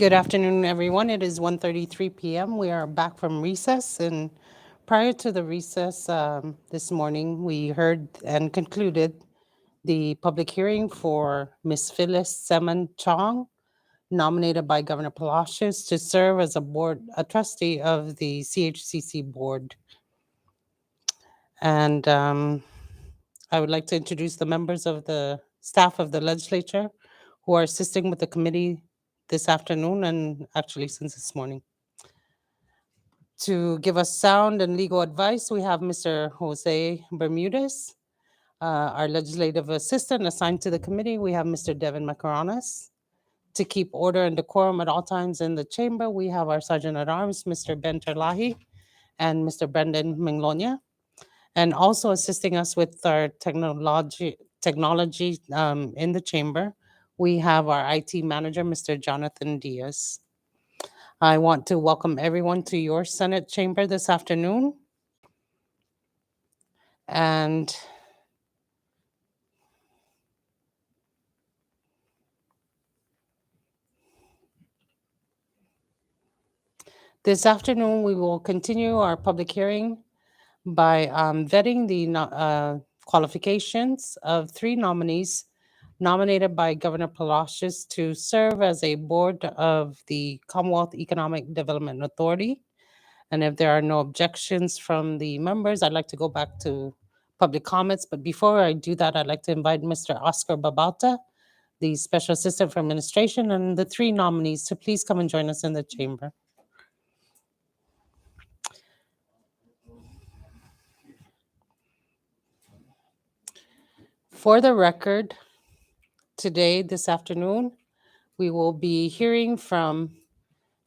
Good afternoon, everyone. It is 1:33 p.m. We are back from recess, and prior to the recess this morning, we heard and concluded the public hearing for Ms. Phyllis Seman Chong, nominated by Governor Palacios to serve as a trustee of the CHCC board. And I would like to introduce the members of the staff of the legislature who are assisting with the committee this afternoon and actually since this morning. To give us sound and legal advice, we have Mr. Jose Bermudez. Our legislative assistant assigned to the committee, we have Mr. Devin Macaranas. To keep order and decorum at all times in the chamber, we have our Sergeant at Arms, Mr. Ben Terlahi, and Mr. Brendan Minglonia. And also assisting us with our technology in the chamber, we have our IT manager, Mr. Jonathan Diaz. I want to welcome everyone to your Senate chamber this afternoon. And this afternoon, we will continue our public hearing by vetting the qualifications of 3 nominees nominated by Governor Palacios to serve as a board of the Commonwealth Economic Development Authority. And if there are no objections from the members, I'd like to go back to public comments. But before I do that, I'd like to invite Mr. Oscar Babauta, the Special Assistant for Administration, and the 3 nominees to please come and join us in the chamber. For the record, today, this afternoon, we will be hearing from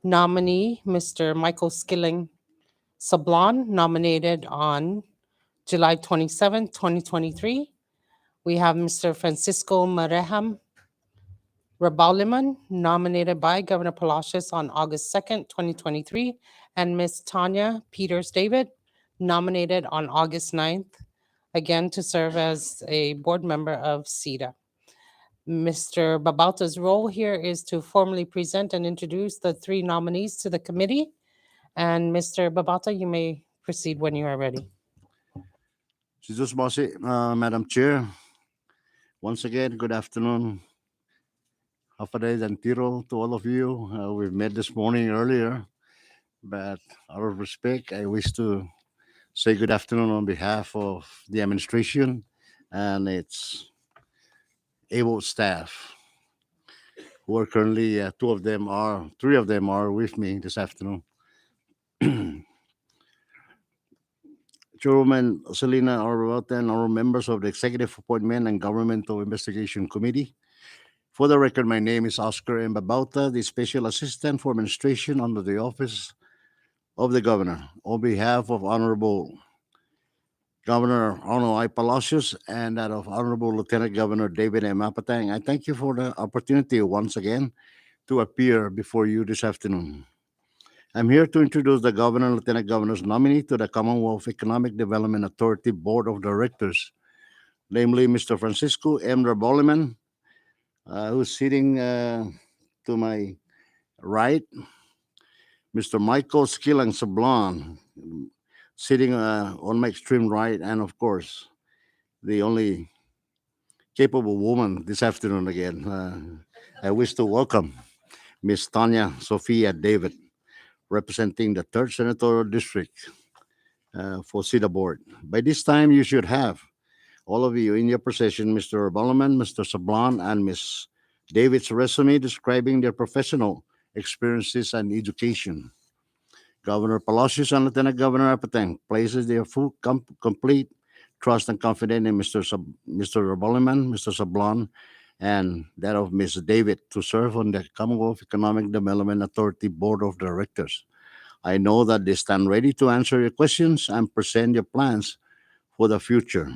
nominee Mr. Michael Skilling Sablon, nominated on July 27, 2023. We have Mr. Francisco Mareham Rabauliman, nominated by Governor Palacios on August 2nd, 2023, and Ms. Tanya Peters David, nominated on August 9th, again to serve as a board member of CEDA. Mr. Babauta's role here is to formally present and introduce the 3 nominees to the committee. And Mr. Babauta, you may proceed when you are ready. Jesus Bossy, Madam Chair. Once again, good afternoon. Hafaday and Tiro to all of you. We've met this morning earlier, but out of respect, I wish to say good afternoon on behalf of the administration and its able staff who are currently, 3 of them are with me this afternoon. Chairwoman Selena Arvata and our members of the Executive Appointment and Governmental Investigation Committee. For the record, my name is Oscar M. Babauta, the Special Assistant for Administration under the Office of the Governor. On behalf of Honorable Governor Arnold I. Palacios and that of Honorable Lieutenant Governor David M. Apatang, I thank you for the opportunity once again to appear before you this afternoon. I'm here to introduce the Governor and Lieutenant Governor's nominee to the Commonwealth Economic Development Authority Board of Directors, namely Mr. Francisco M. Raboliman, who's sitting to my right, Mr. Michael Skilling Sablon, sitting on my extreme right, and of course, the only capable woman this afternoon again. I wish to welcome Miss Tanya Sophia David, representing the 3rd Senatorial District for CEDA Board. By this time, you should have all of you in your possession, Mr. Balaman, Mr. Sablon, and Miss David's resume describing their professional experiences and education. Governor Palacios and Lieutenant Governor Apatang places their full complete trust and confidence in Mr. Balaman, Mr. Sablon, and that of Ms. David to serve on the Commonwealth Economic Development Authority Board of Directors. I know that they stand ready to answer your questions and present your plans for the future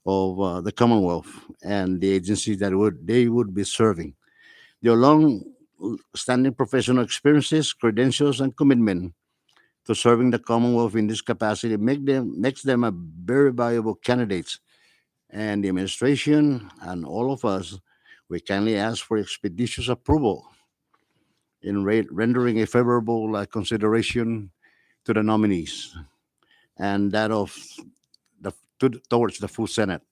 of the Commonwealth and the agencies that they would be serving. Their long-standing professional experiences, credentials, and commitment to serving the Commonwealth in this capacity makes them a very valuable candidates. And the administration and all of us, we kindly ask for expeditious approval in rendering a favorable consideration to the nominees and that of towards the full Senate.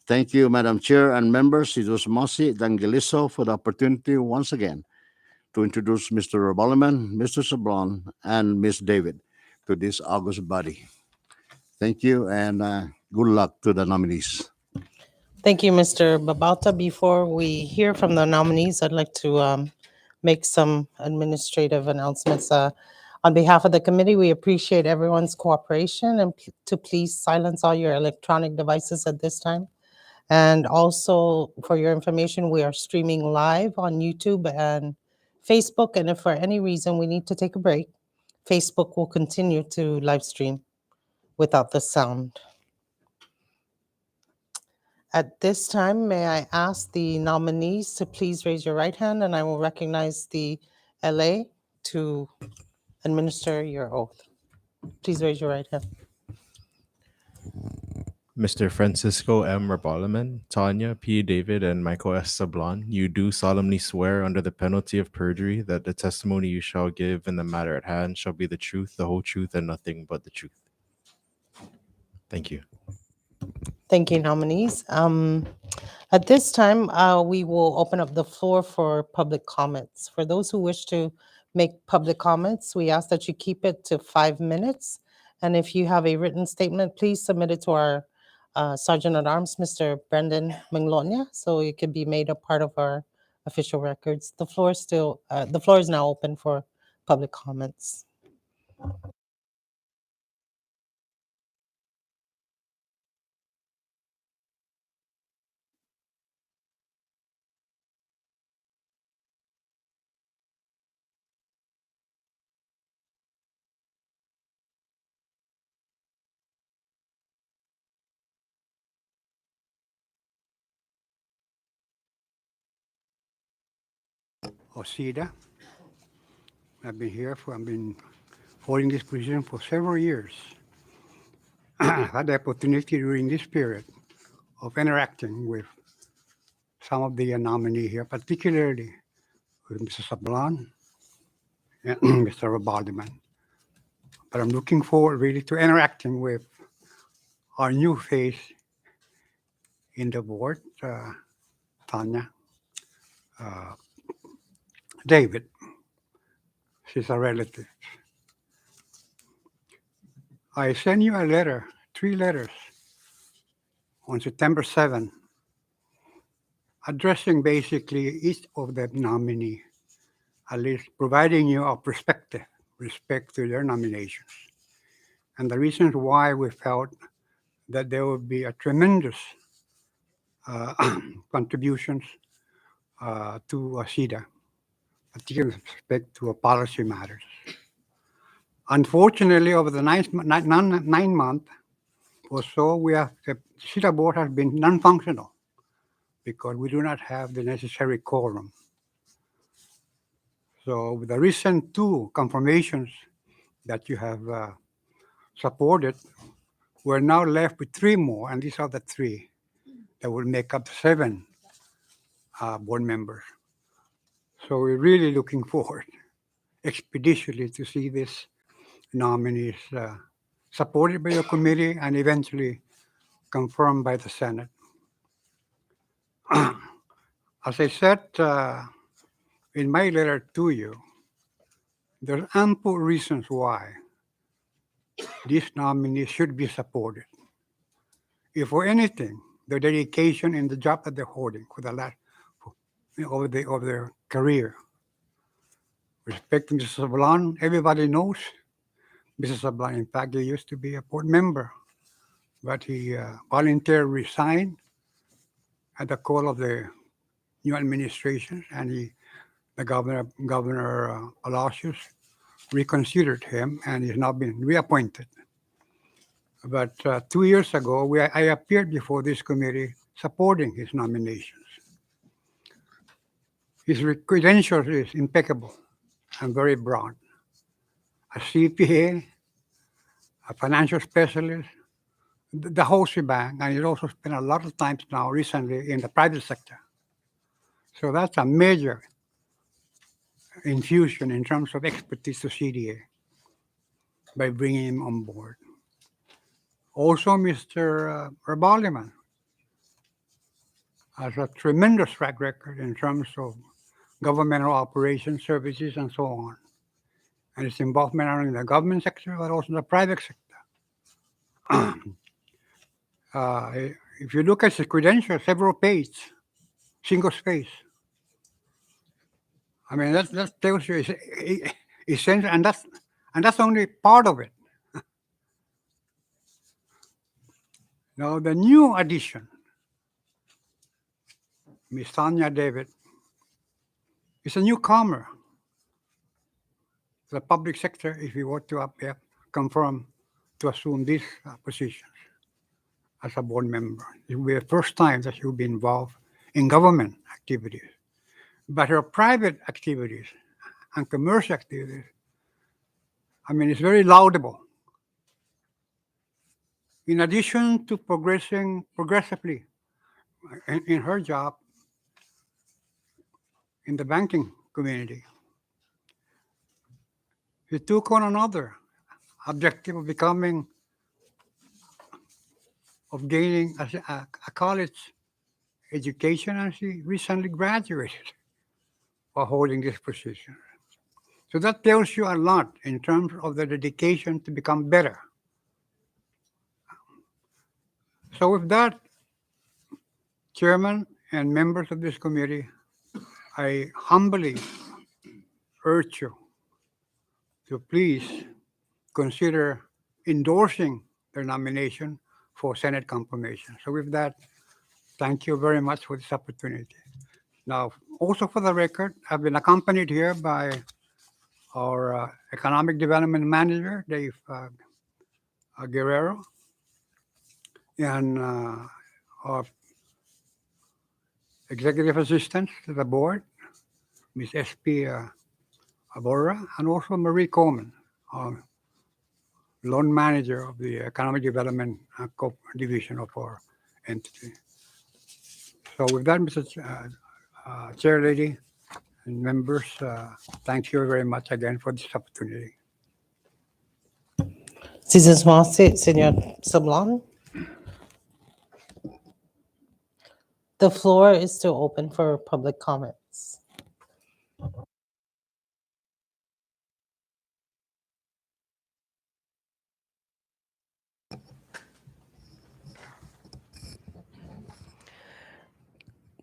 Thank you, Madam Chair and members. It was Mosi Dangeliso for the opportunity once again to introduce Mr. Boliman, Mr. Sablon, and Ms. David to this august body. Thank you and good luck to the nominees. Thank you, Mr. Babauta. Before we hear from the nominees, I'd like to make some administrative announcements. On behalf of the committee, we appreciate everyone's cooperation and to please silence all your electronic devices at this time. And also, for your information, we are streaming live on YouTube and Facebook. And if for any reason we need to take a break, Facebook will continue to live stream without the sound. At this time, may I ask the nominees to please raise your right hand, and I will recognize the LA to administer your oath. Please raise your right hand. Mr. Francisco M. Rabalaman, Tanya P. David, and Michael S. Sablon, you do solemnly swear under the penalty of perjury that the testimony you shall give in the matter at hand shall be the truth, the whole truth, and nothing but the truth. Thank you. Thank you, nominees. At this time, we will open up the floor for public comments. For those who wish to make public comments, we ask that you keep it to 5 minutes. And if you have a written statement, please submit it to our Sergeant at Arms, Mr. Brendan Manglonia, so it can be made a part of our official records. The floor is now open for public comments. CEDA. I've been holding this position for several years. I had the opportunity during this period of interacting with some of the nominees here, particularly with Mr. Sablon and Mr. Baldiman. But I'm looking forward really to interacting with our new face in the board, Tanya. David, she's a relative. I sent you a letter, 3 letters, on September 7, addressing basically each of the nominee, at least providing you a perspective with respect to their nominations. And the reasons why we felt that there would be a tremendous contributions to CEDA, particularly with respect to policy matters. Unfortunately, over the 9 months or so, the CEDA board has been non-functional because we do not have the necessary quorum. So with the recent 2 confirmations that you have supported, we're now left with 3 more, and these are the 3 that will make up 7 board members. So we're really looking forward expeditiously to see this nominees supported by your committee and eventually confirmed by the Senate. As I said in my letter to you, there are ample reasons why these nominees should be supported. If for anything, their dedication in the job that they're holding for the last over their career. Respect to Mr. Sablon, everybody knows Mr. Sablon. In fact, he used to be a board member, but he voluntarily resigned at the call of the new administration, and the Governor Palacios reconsidered him, and he's now been reappointed. But 2 years ago, I appeared before this committee supporting his nominations. His credentials is impeccable and very broad. A CPA, a financial specialist, the whole shebang, and he's also spent a lot of time now recently in the private sector. So that's a major infusion in terms of expertise to CDA by bringing him on board. Also, Mr. Rebaliman has a tremendous track record in terms of governmental operations, services, and so on. And his involvement not only in the government sector, but also in the private sector. If you look at his credentials, several pages, single space. I mean, that tells you essential, and that's only part of it. Now, the new addition, Ms. Tanya David, is a newcomer to the public sector if you were to confirm to assume these positions as a board member. It will be the first time that she will be involved in government activities. But her private activities and commercial activities, I mean, it's very laudable. In addition to progressing progressively in her job in the banking community, she took on another objective of gaining a college education, and she recently graduated while holding this position. So that tells you a lot in terms of the dedication to become better. So with that, Chairman and members of this committee, I humbly urge you to please consider endorsing their nomination for Senate confirmation. So with that, thank you very much for this opportunity. Now, also for the record, I've been accompanied here by our Economic Development Manager, Dave Guerrero, and our Executive Assistant to the Board, Ms. S.P. Abora, and also Marie Coleman, our loan manager of the Economic Development Division of our entity. So with that, Mr. Chair Lady and members, thank you very much again for this opportunity. Señor Sablan. The floor is still open for public comments.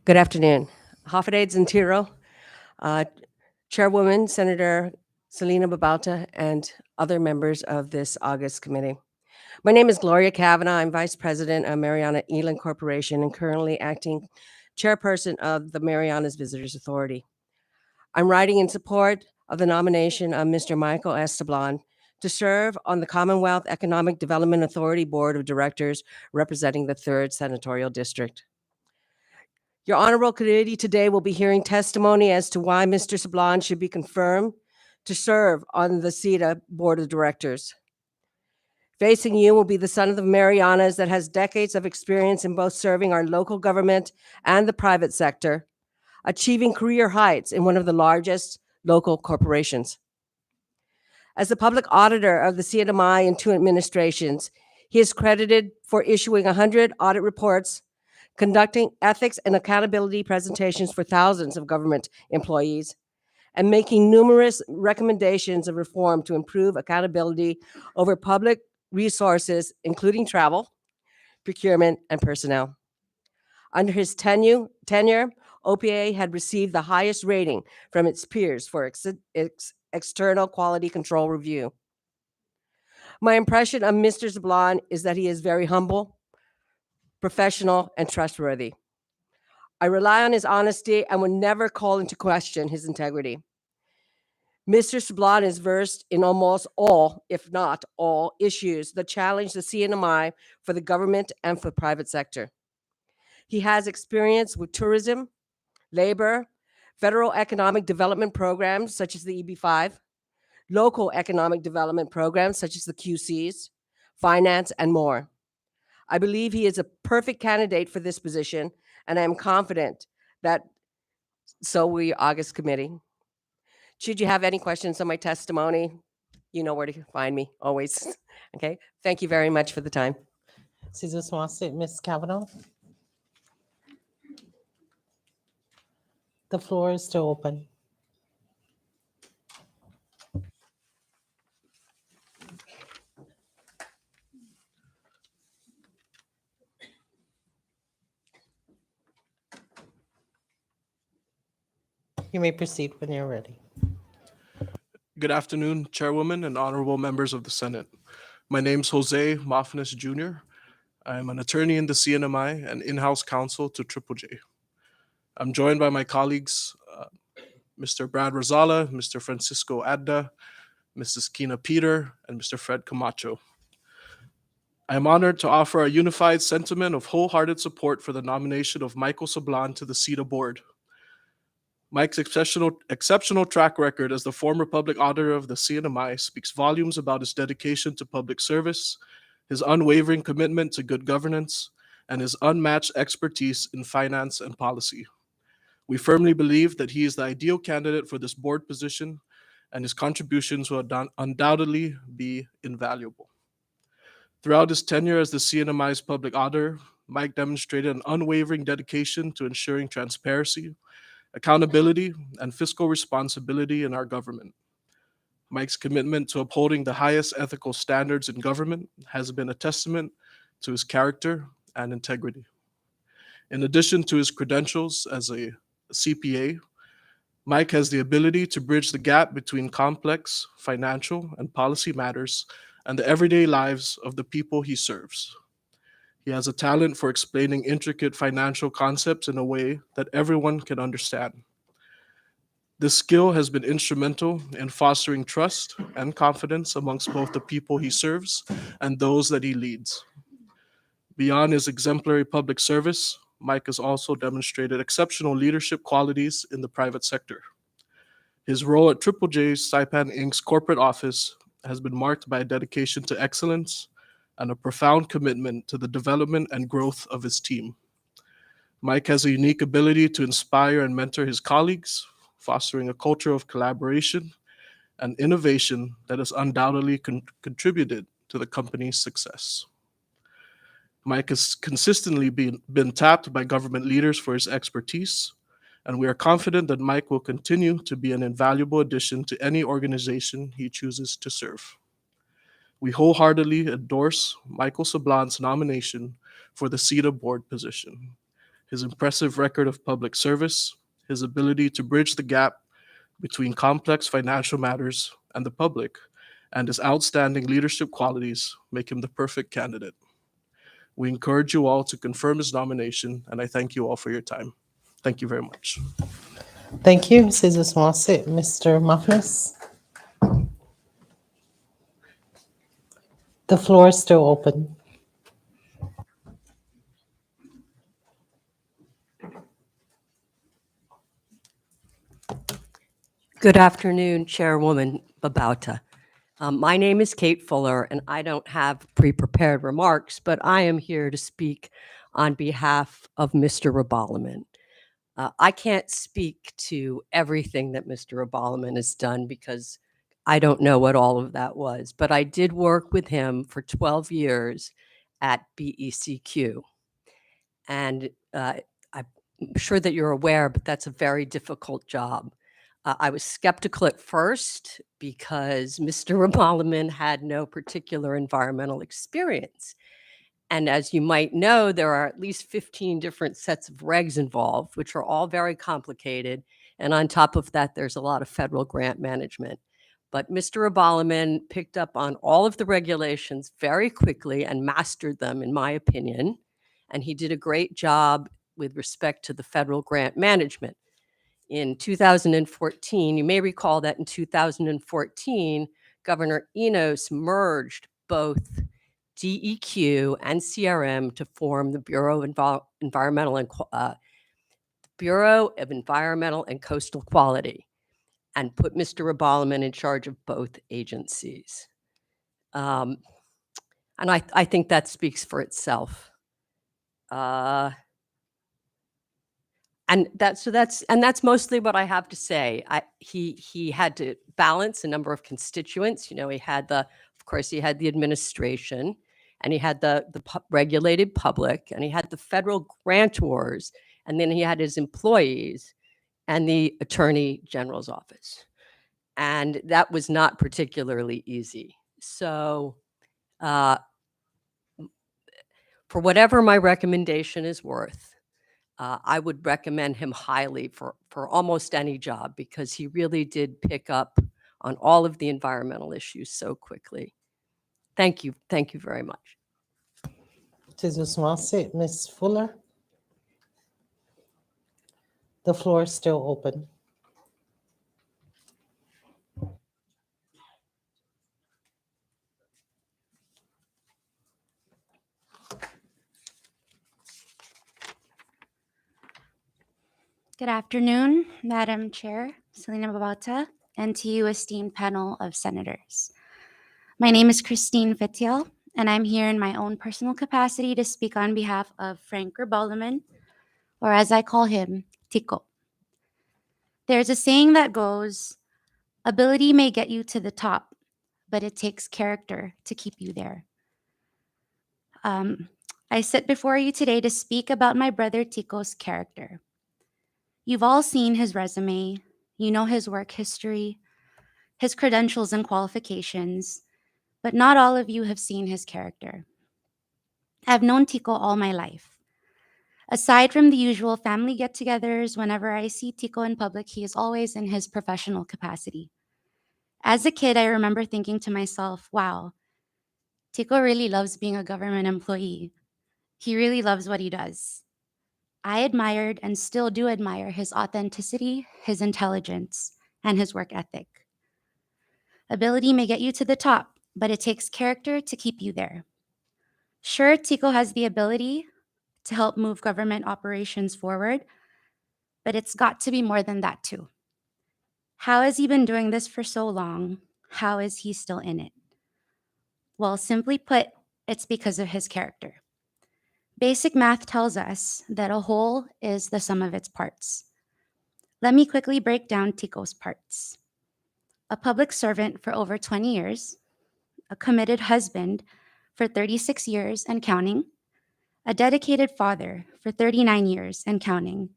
Good afternoon. Hafideh Zintiro, Chairwoman Senator Selena Babauta, and other members of this August committee. My name is Gloria Kavanaugh. I'm Vice President of Mariana Eland Corporation and currently acting Chairperson of the Marianas Visitors Authority. I'm writing in support of the nomination of Mr. Michael S. Sablan to serve on the Commonwealth Economic Development Authority Board of Directors representing the 3rd Senatorial District. Your Honorable Committee today will be hearing testimony as to why Mr. Sablan should be confirmed to serve on the CEDA Board of Directors. Facing you will be the son of the Marianas that has decades of experience in both serving our local government and the private sector, achieving career heights in one of the largest local corporations. As the public auditor of the CNMI and 2 administrations, he is credited for issuing 100 audit reports, conducting ethics and accountability presentations for thousands of government employees, and making numerous recommendations of reform to improve accountability over public resources, including travel, procurement, and personnel. Under his tenure, OPA had received the highest rating from its peers for external quality control review. My impression of Mr. Sablan is that he is very humble, professional, and trustworthy. I rely on his honesty and would never call into question his integrity. Mr. Sablan is versed in almost all, if not all, issues that challenge the CNMI for the government and for the private sector. He has experience with tourism, labor, federal economic development programs such as the EB5, local economic development programs such as the QCs, finance, and more. I believe he is a perfect candidate for this position, and I am confident that so will your August committee. Should you have any questions on my testimony, you know where to find me always. Okay. Thank you very much for the time. Cesar Swansett, Ms. Kavanaugh. The floor is still open. You may proceed when you're ready. Good afternoon, Chairwoman and honorable members of the Senate. My name's Jose Mafnes Jr. I'm an attorney in the CNMI and in-house counsel to Triple J. I'm joined by my colleagues, Mr. Brad Rosala, Mr. Francisco Adda, Mrs. Kina Peter, and Mr. Fred Camacho. I am honored to offer a unified sentiment of wholehearted support for the nomination of Michael Sablan to the CEDA board. Mike's exceptional track record as the former public auditor of the CNMI speaks volumes about his dedication to public service, his unwavering commitment to good governance, and his unmatched expertise in finance and policy. We firmly believe that he is the ideal candidate for this board position, and his contributions will undoubtedly be invaluable. Throughout his tenure as the CNMI's public auditor, Mike demonstrated an unwavering dedication to ensuring transparency, accountability, and fiscal responsibility in our government. Mike's commitment to upholding the highest ethical standards in government has been a testament to his character and integrity. In addition to his credentials as a CPA, Mike has the ability to bridge the gap between complex financial and policy matters and the everyday lives of the people he serves. He has a talent for explaining intricate financial concepts in a way that everyone can understand. This skill has been instrumental in fostering trust and confidence amongst both the people he serves and those that he leads. Beyond his exemplary public service, Mike has also demonstrated exceptional leadership qualities in the private sector. His role at Triple J's Saipan Inc.'s corporate office has been marked by a dedication to excellence and a profound commitment to the development and growth of his team. Mike has a unique ability to inspire and mentor his colleagues, fostering a culture of collaboration and innovation that has undoubtedly contributed to the company's success. Mike has consistently been tapped by government leaders for his expertise, and we are confident that Mike will continue to be an invaluable addition to any organization he chooses to serve. We wholeheartedly endorse Michael Sablan's nomination for the CEDA board position. His impressive record of public service, his ability to bridge the gap between complex financial matters and the public, and his outstanding leadership qualities make him the perfect candidate. We encourage you all to confirm his nomination, and I thank you all for your time. Thank you very much. Thank you, Cesar Swansett. Mr. Mafnes. The floor is still open. Good afternoon, Chairwoman Babauta. My name is Kate Fuller, and I don't have pre-prepared remarks, but I am here to speak on behalf of Mr. Rebalaman. I can't speak to everything that Mr. Rebalaman has done because I don't know what all of that was, but I did work with him for 12 years at BECQ. And I'm sure that you're aware, but that's a very difficult job. I was skeptical at first because Mr. Rebalaman had no particular environmental experience. And as you might know, there are at least 15 different sets of regs involved, which are all very complicated. And on top of that, there's a lot of federal grant management. But Mr. Rebalaman picked up on all of the regulations very quickly and mastered them, in my opinion. And he did a great job with respect to the federal grant management. In 2014, you may recall that in 2014, Governor Enos merged both DEQ and CRM to form the Bureau of Environmental and Coastal Quality, and put Mr. Rebalaman in charge of both agencies. And I think that speaks for itself. And that's mostly what I have to say. He had to balance a number of constituents. You know, of course, he had the administration, and he had the regulated public, and he had the federal grantors, and then he had his employees and the Attorney General's office. And that was not particularly easy. So for whatever my recommendation is worth, I would recommend him highly for almost any job, because he really did pick up on all of the environmental issues so quickly. Thank you. Thank you very much. Ms. Fuller. The floor is still open. Good afternoon, Madam Chair, Selena Babauta, and to you, esteemed panel of senators. My name is Christine Fitiel, and I'm here in my own personal capacity to speak on behalf of Frank Gerbaldeman, or as I call him, Tico. There's a saying that goes, ability may get you to the top, but it takes character to keep you there. I sit before you today to speak about my brother Tico's character. You've all seen his resume, you know his work history, his credentials and qualifications, but not all of you have seen his character. I've known Tico all my life. Aside from the usual family get-togethers, whenever I see Tico in public, he is always in his professional capacity. As a kid, I remember thinking to myself, wow, Tico really loves being a government employee. He really loves what he does. I admired and still do admire his authenticity, his intelligence, and his work ethic. Ability may get you to the top, but it takes character to keep you there. Sure, Tico has the ability to help move government operations forward, but it's got to be more than that too. How has he been doing this for so long? How is he still in it? Well, simply put, it's because of his character. Basic math tells us that a whole is the sum of its parts. Let me quickly break down Tico's parts. A public servant for over 20 years, a committed husband for 36 years and counting, a dedicated father for 39 years and counting,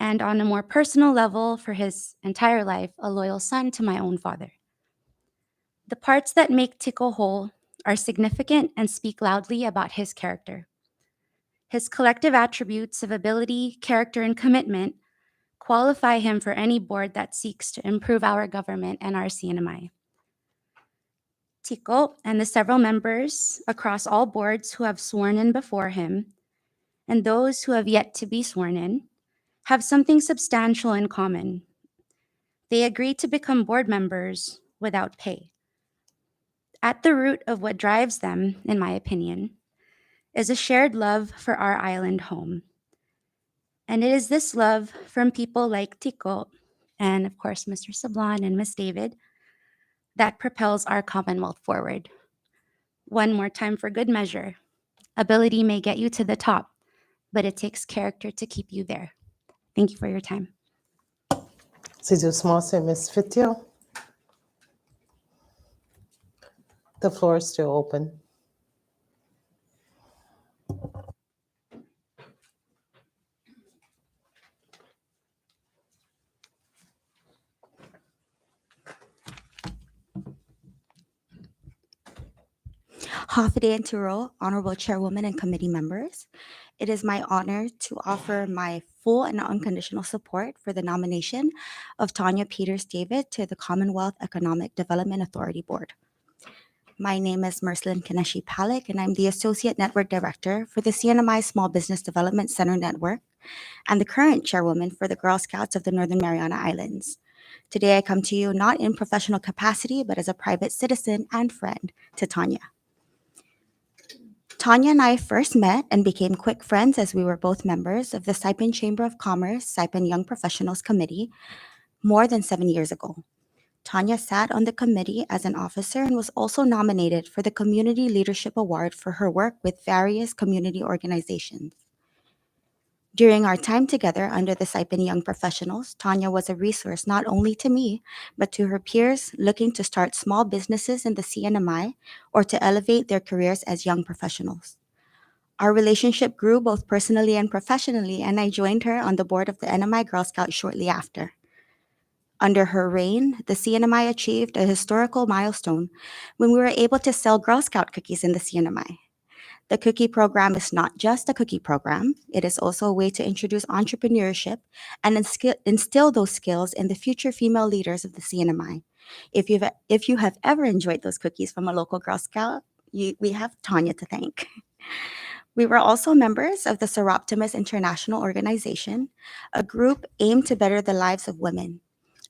and on a more personal level for his entire life, a loyal son to my own father. The parts that make Tico whole are significant and speak loudly about his character. His collective attributes of ability, character, and commitment qualify him for any board that seeks to improve our government and our CNMI. Tico and the several members across all boards who have sworn in before him, and those who have yet to be sworn in, have something substantial in common. They agreed to become board members without pay. At the root of what drives them, in my opinion, is a shared love for our island home. And it is this love from people like Tico and, of course, Mr. Sablan and Ms. David that propels our Commonwealth forward. One more time for good measure. Ability may get you to the top, but it takes character to keep you there. Thank you for your time. Ms. Fitiel. The floor is still open. Hafide and Turo, Honorable Chairwoman and committee members. It is my honor to offer my full and unconditional support for the nomination of Tanya Peters David to the Commonwealth Economic Development Authority Board. My name is Merslin Kaneshi Palik, and I'm the Associate Network Director for the CNMI Small Business Development Center Network and the current Chairwoman for the Girl Scouts of the Northern Mariana Islands. Today, I come to you not in professional capacity, but as a private citizen and friend to Tanya. Tanya and I first met and became quick friends as we were both members of the Saipan Chamber of Commerce Saipan Young Professionals Committee more than 7 years ago. Tanya sat on the committee as an officer and was also nominated for the Community Leadership Award for her work with various community organizations. During our time together under the Saipan Young Professionals, Tanya was a resource not only to me, but to her peers looking to start small businesses in the CNMI or to elevate their careers as young professionals. Our relationship grew both personally and professionally, and I joined her on the board of the NMI Girl Scouts shortly after. Under her reign, the CNMI achieved a historical milestone when we were able to sell Girl Scout cookies in the CNMI. The cookie program is not just a cookie program, it is also a way to introduce entrepreneurship and instill those skills in the future female leaders of the CNMI. If you have ever enjoyed those cookies from a local Girl Scout, we have Tanya to thank. We were also members of the Seroptimus International Organization, a group aimed to better the lives of women.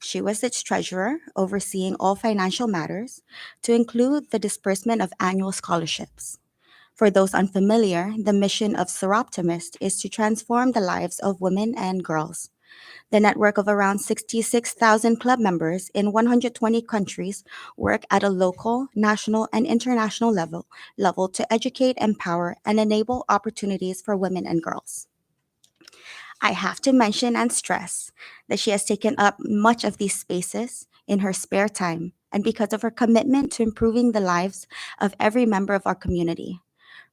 She was its treasurer, overseeing all financial matters, to include the disbursement of annual scholarships. For those unfamiliar, the mission of Seroptimist is to transform the lives of women and girls. The network of around 66,000 club members in 120 countries work at a local, national, and international level to educate, empower, and enable opportunities for women and girls. I have to mention and stress that she has taken up much of these spaces in her spare time and because of her commitment to improving the lives of every member of our community.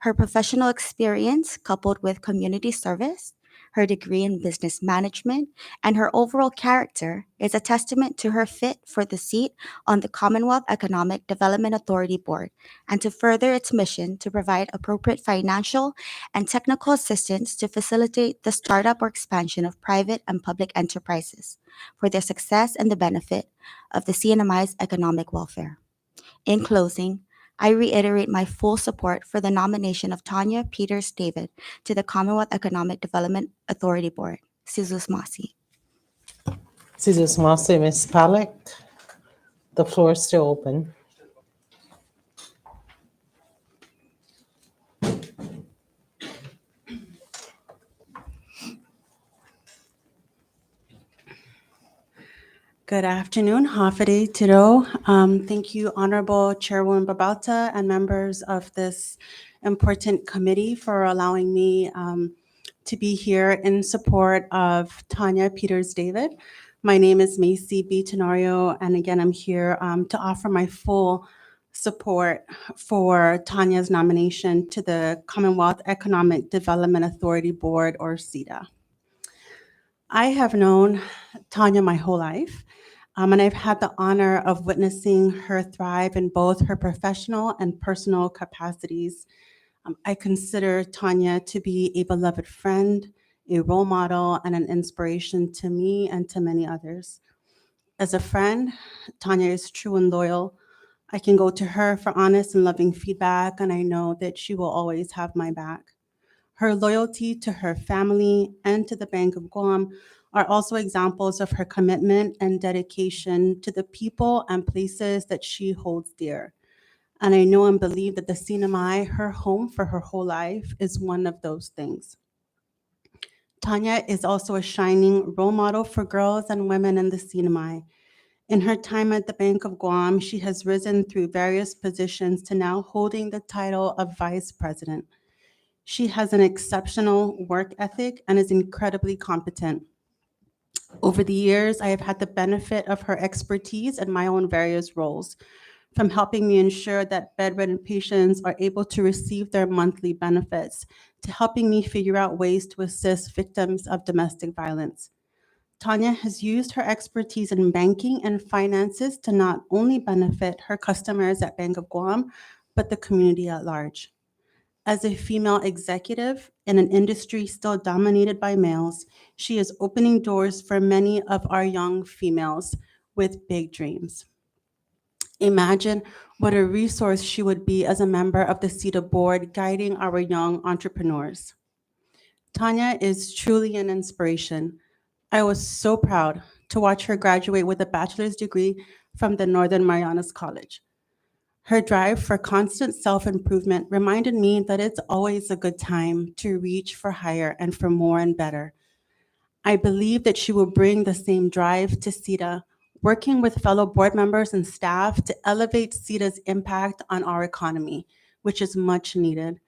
Her professional experience, coupled with community service, her degree in business management, and her overall character is a testament to her fit for the seat on the Commonwealth Economic Development Authority Board and to further its mission to provide appropriate financial and technical assistance to facilitate the startup or expansion of private and public enterprises for their success and the benefit of the CNMI's economic welfare. In closing, I reiterate my full support for the nomination of Tanya Peters David to the Commonwealth Economic Development Authority Board. Sizus Masi. Cesar Mase, Ms. Pollack, the floor is still open. Good afternoon, Hafide Tiro. Thank you, Honorable Chairwoman Babauta and members of this important committee for allowing me to be here in support of Tanya Peters David. My name is Macy B. Tenorio, and again, I'm here to offer my full support for Tanya's nomination to the Commonwealth Economic Development Authority Board, or CEDA. I have known Tanya my whole life. And I've had the honor of witnessing her thrive in both her professional and personal capacities. I consider Tanya to be a beloved friend, a role model, and an inspiration to me and to many others. As a friend, Tanya is true and loyal. I can go to her for honest and loving feedback, and I know that she will always have my back. Her loyalty to her family and to the Bank of Guam are also examples of her commitment and dedication to the people and places that she holds dear. And I know and believe that the CNMI, her home for her whole life, is one of those things. Tanya is also a shining role model for girls and women in the CNMI. In her time at the Bank of Guam, she has risen through various positions to now holding the title of Vice President. She has an exceptional work ethic and is incredibly competent. Over the years, I have had the benefit of her expertise in my own various roles, from helping me ensure that bedridden patients are able to receive their monthly benefits, to helping me figure out ways to assist victims of domestic violence. Tanya has used her expertise in banking and finances to not only benefit her customers at Bank of Guam, but the community at large. As a female executive in an industry still dominated by males, she is opening doors for many of our young females with big dreams. Imagine what a resource she would be as a member of the CEDA board guiding our young entrepreneurs. Tanya is truly an inspiration. I was so proud to watch her graduate with a bachelor's degree from the Northern Marianas College. Her drive for constant self-improvement reminded me that it's always a good time to reach for higher and for more and better. I believe that she will bring the same drive to CEDA, working with fellow board members and staff to elevate CEDA's impact on our economy, which is much needed.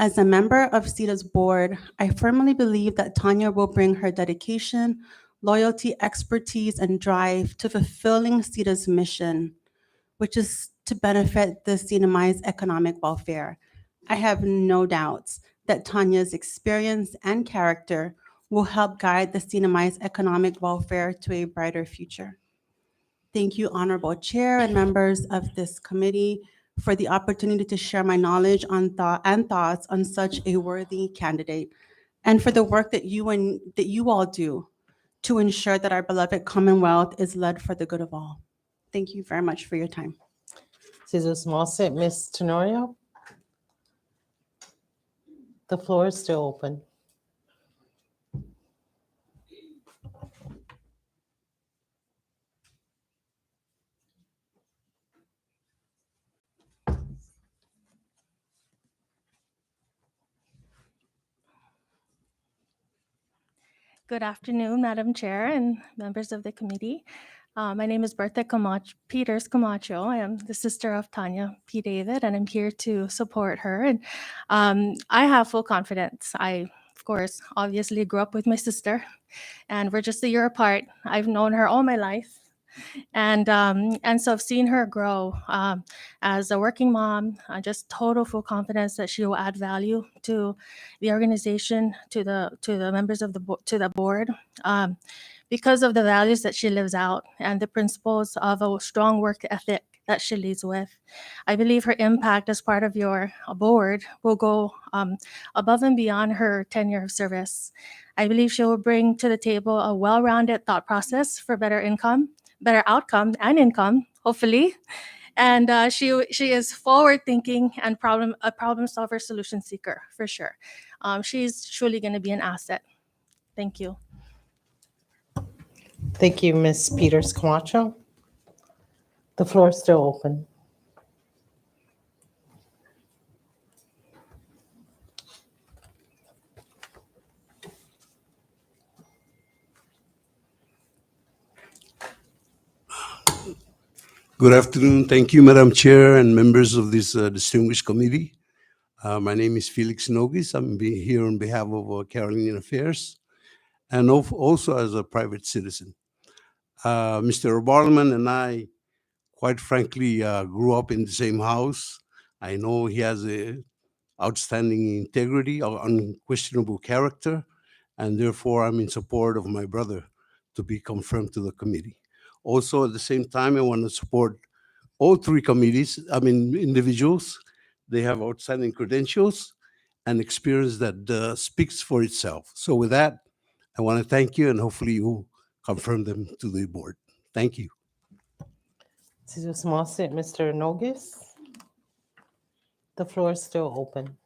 As a member of CEDA's board, I firmly believe that Tanya will bring her dedication, loyalty, expertise, and drive to fulfilling CEDA's mission, which is to benefit the CNMI's economic welfare. I have no doubts that Tanya's experience and character will help guide the CNMI's economic welfare to a brighter future. Thank you, Honorable Chair and members of this committee, for the opportunity to share my knowledge on thoughts on such a worthy candidate, and for the work that you all do to ensure that our beloved Commonwealth is led for the good of all. Thank you very much for your time. Cesar Smalsett, Ms. Tenorio. The floor is still open. Good afternoon, Madam Chair and members of the committee. My name is Bertha Peters Camacho. I am the sister of Tanya P. David, and I'm here to support her. And I have full confidence. I, of course, obviously grew up with my sister, and we're just a year apart. I've known her all my life. And so I've seen her grow as a working mom. Just total full confidence that she will add value to the organization, to the members of the board, because of the values that she lives out and the principles of a strong work ethic that she leads with. I believe her impact as part of your board will go above and beyond her tenure of service. I believe she will bring to the table a well-rounded thought process for better outcome and income, hopefully. And she is forward-thinking and a problem solver, solution seeker, for sure. She's truly going to be an asset. Thank you. Thank you, Ms. Peters Camacho. The floor is still open. Good afternoon. Thank you, Madam Chair and members of this distinguished committee. My name is Felix Nogis. I'm here on behalf of Carolinian Affairs and also as a private citizen. Mr. Bartleman and I, quite frankly, grew up in the same house. I know he has a outstanding integrity, unquestionable character, and therefore I'm in support of my brother to be confirmed to the committee. Also, at the same time, I want to support all three individuals. They have outstanding credentials and experience that speaks for itself. So with that, I want to thank you, and hopefully you confirm them to the board. Thank you. Cesar Smalsett, Mr. Nogis. The floor is still open.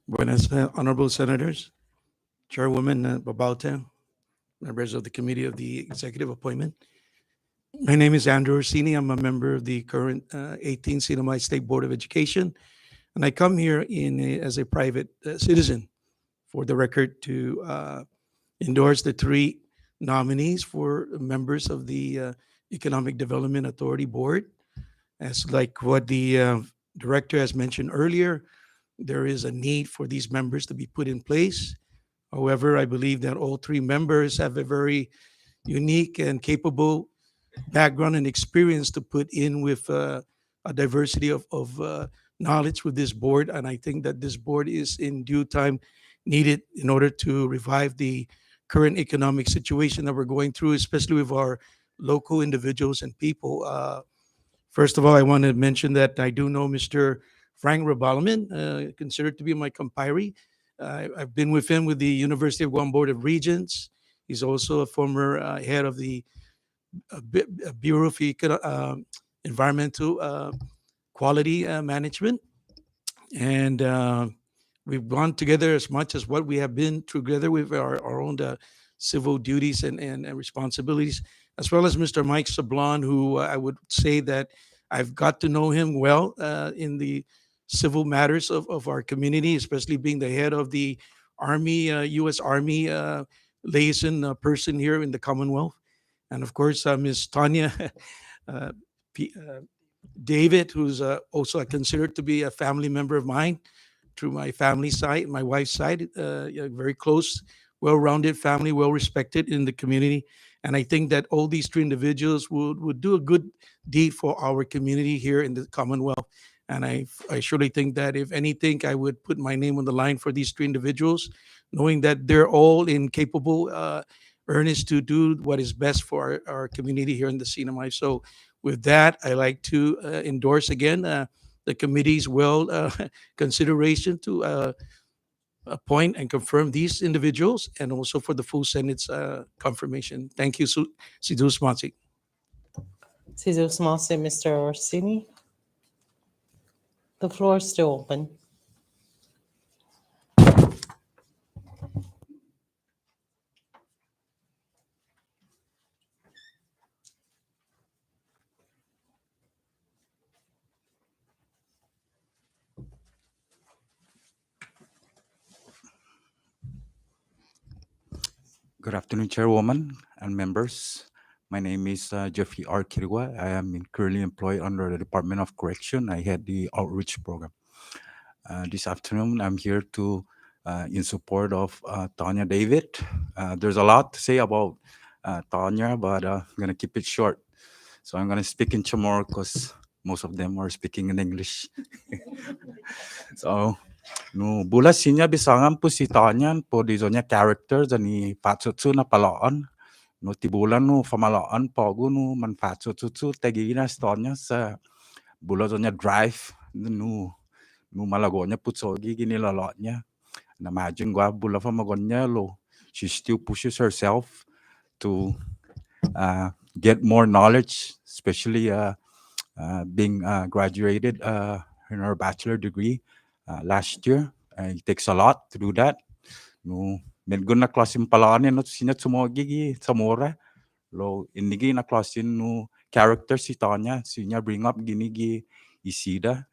Buenas, honorable senators, Chairwoman Babauta, members of the Committee of the Executive Appointment. My name is Andrew Orsini. I'm a member of the current 18th CNMI State Board of Education, and I come here as a private citizen, for the record, to endorse the three nominees for members of the Economic Development Authority Board. As like what the director has mentioned earlier, there is a need for these members to be put in place. However, I believe that all three members have a very unique and capable background and experience to put in with a diversity of knowledge with this board. And I think that this board is in due time needed in order to revive the current economic situation that we're going through, especially with our local individuals and people. First of all, I want to mention that I do know Mr. Frank Rabalman, considered to be my compire. I've been with him with the University of Guam Board of Regents. He's also a former head of the Bureau of Environmental Quality Management. And we've gone together as much as what we have been together with our own civil duties and responsibilities, as well as Mr. Mike Sablon, who I would say that I've got to know him well in the civil matters of our community, especially being the head of the Army, U.S. Army liaison person here in the Commonwealth. And of course, Ms. Tanya uh, David, who's also considered to be a family member of mine through my family side, my wife's side, very close, well-rounded family, well-respected in the community. And I think that all these three individuals would do a good deed for our community here in the Commonwealth. And I surely think that if anything, I would put my name on the line for these three individuals, knowing that they're all incapable, earnest to do what is best for our community here in the CNMI. So with that, I like to endorse again the committee's consideration to appoint and confirm these individuals, and also for the full Senate's confirmation. Thank you, Sidus Masi. Mr. Orsini. The floor is still open. Good afternoon, Chairwoman and members. My name is Jeffrey R. Kirwa. I am currently employed under the Department of Correction. I head the outreach program. This afternoon, I'm here to in support of Tanya David. There's a lot to say about Tanya, but I'm going to keep it short. So I'm going to speak in Chamorro because most of them are speaking in English. So, no bula sinya bisangan po si Tanyan po di zonya character ni patsutsu na palaon. No tibulan no famalaan po no man patsutsu tagina stonya sa bula zonya drive no malagonya putso gini lalotnya. Na imagine gua bula famagonya lo. She still pushes herself to get more knowledge, especially being graduated in her bachelor degree last year. It takes a lot to do that. No, medgo na klasin palanin no sinya sumogigi samora. Lo inigi na klasin no character si Tanya sinya bring up ginigi CEDA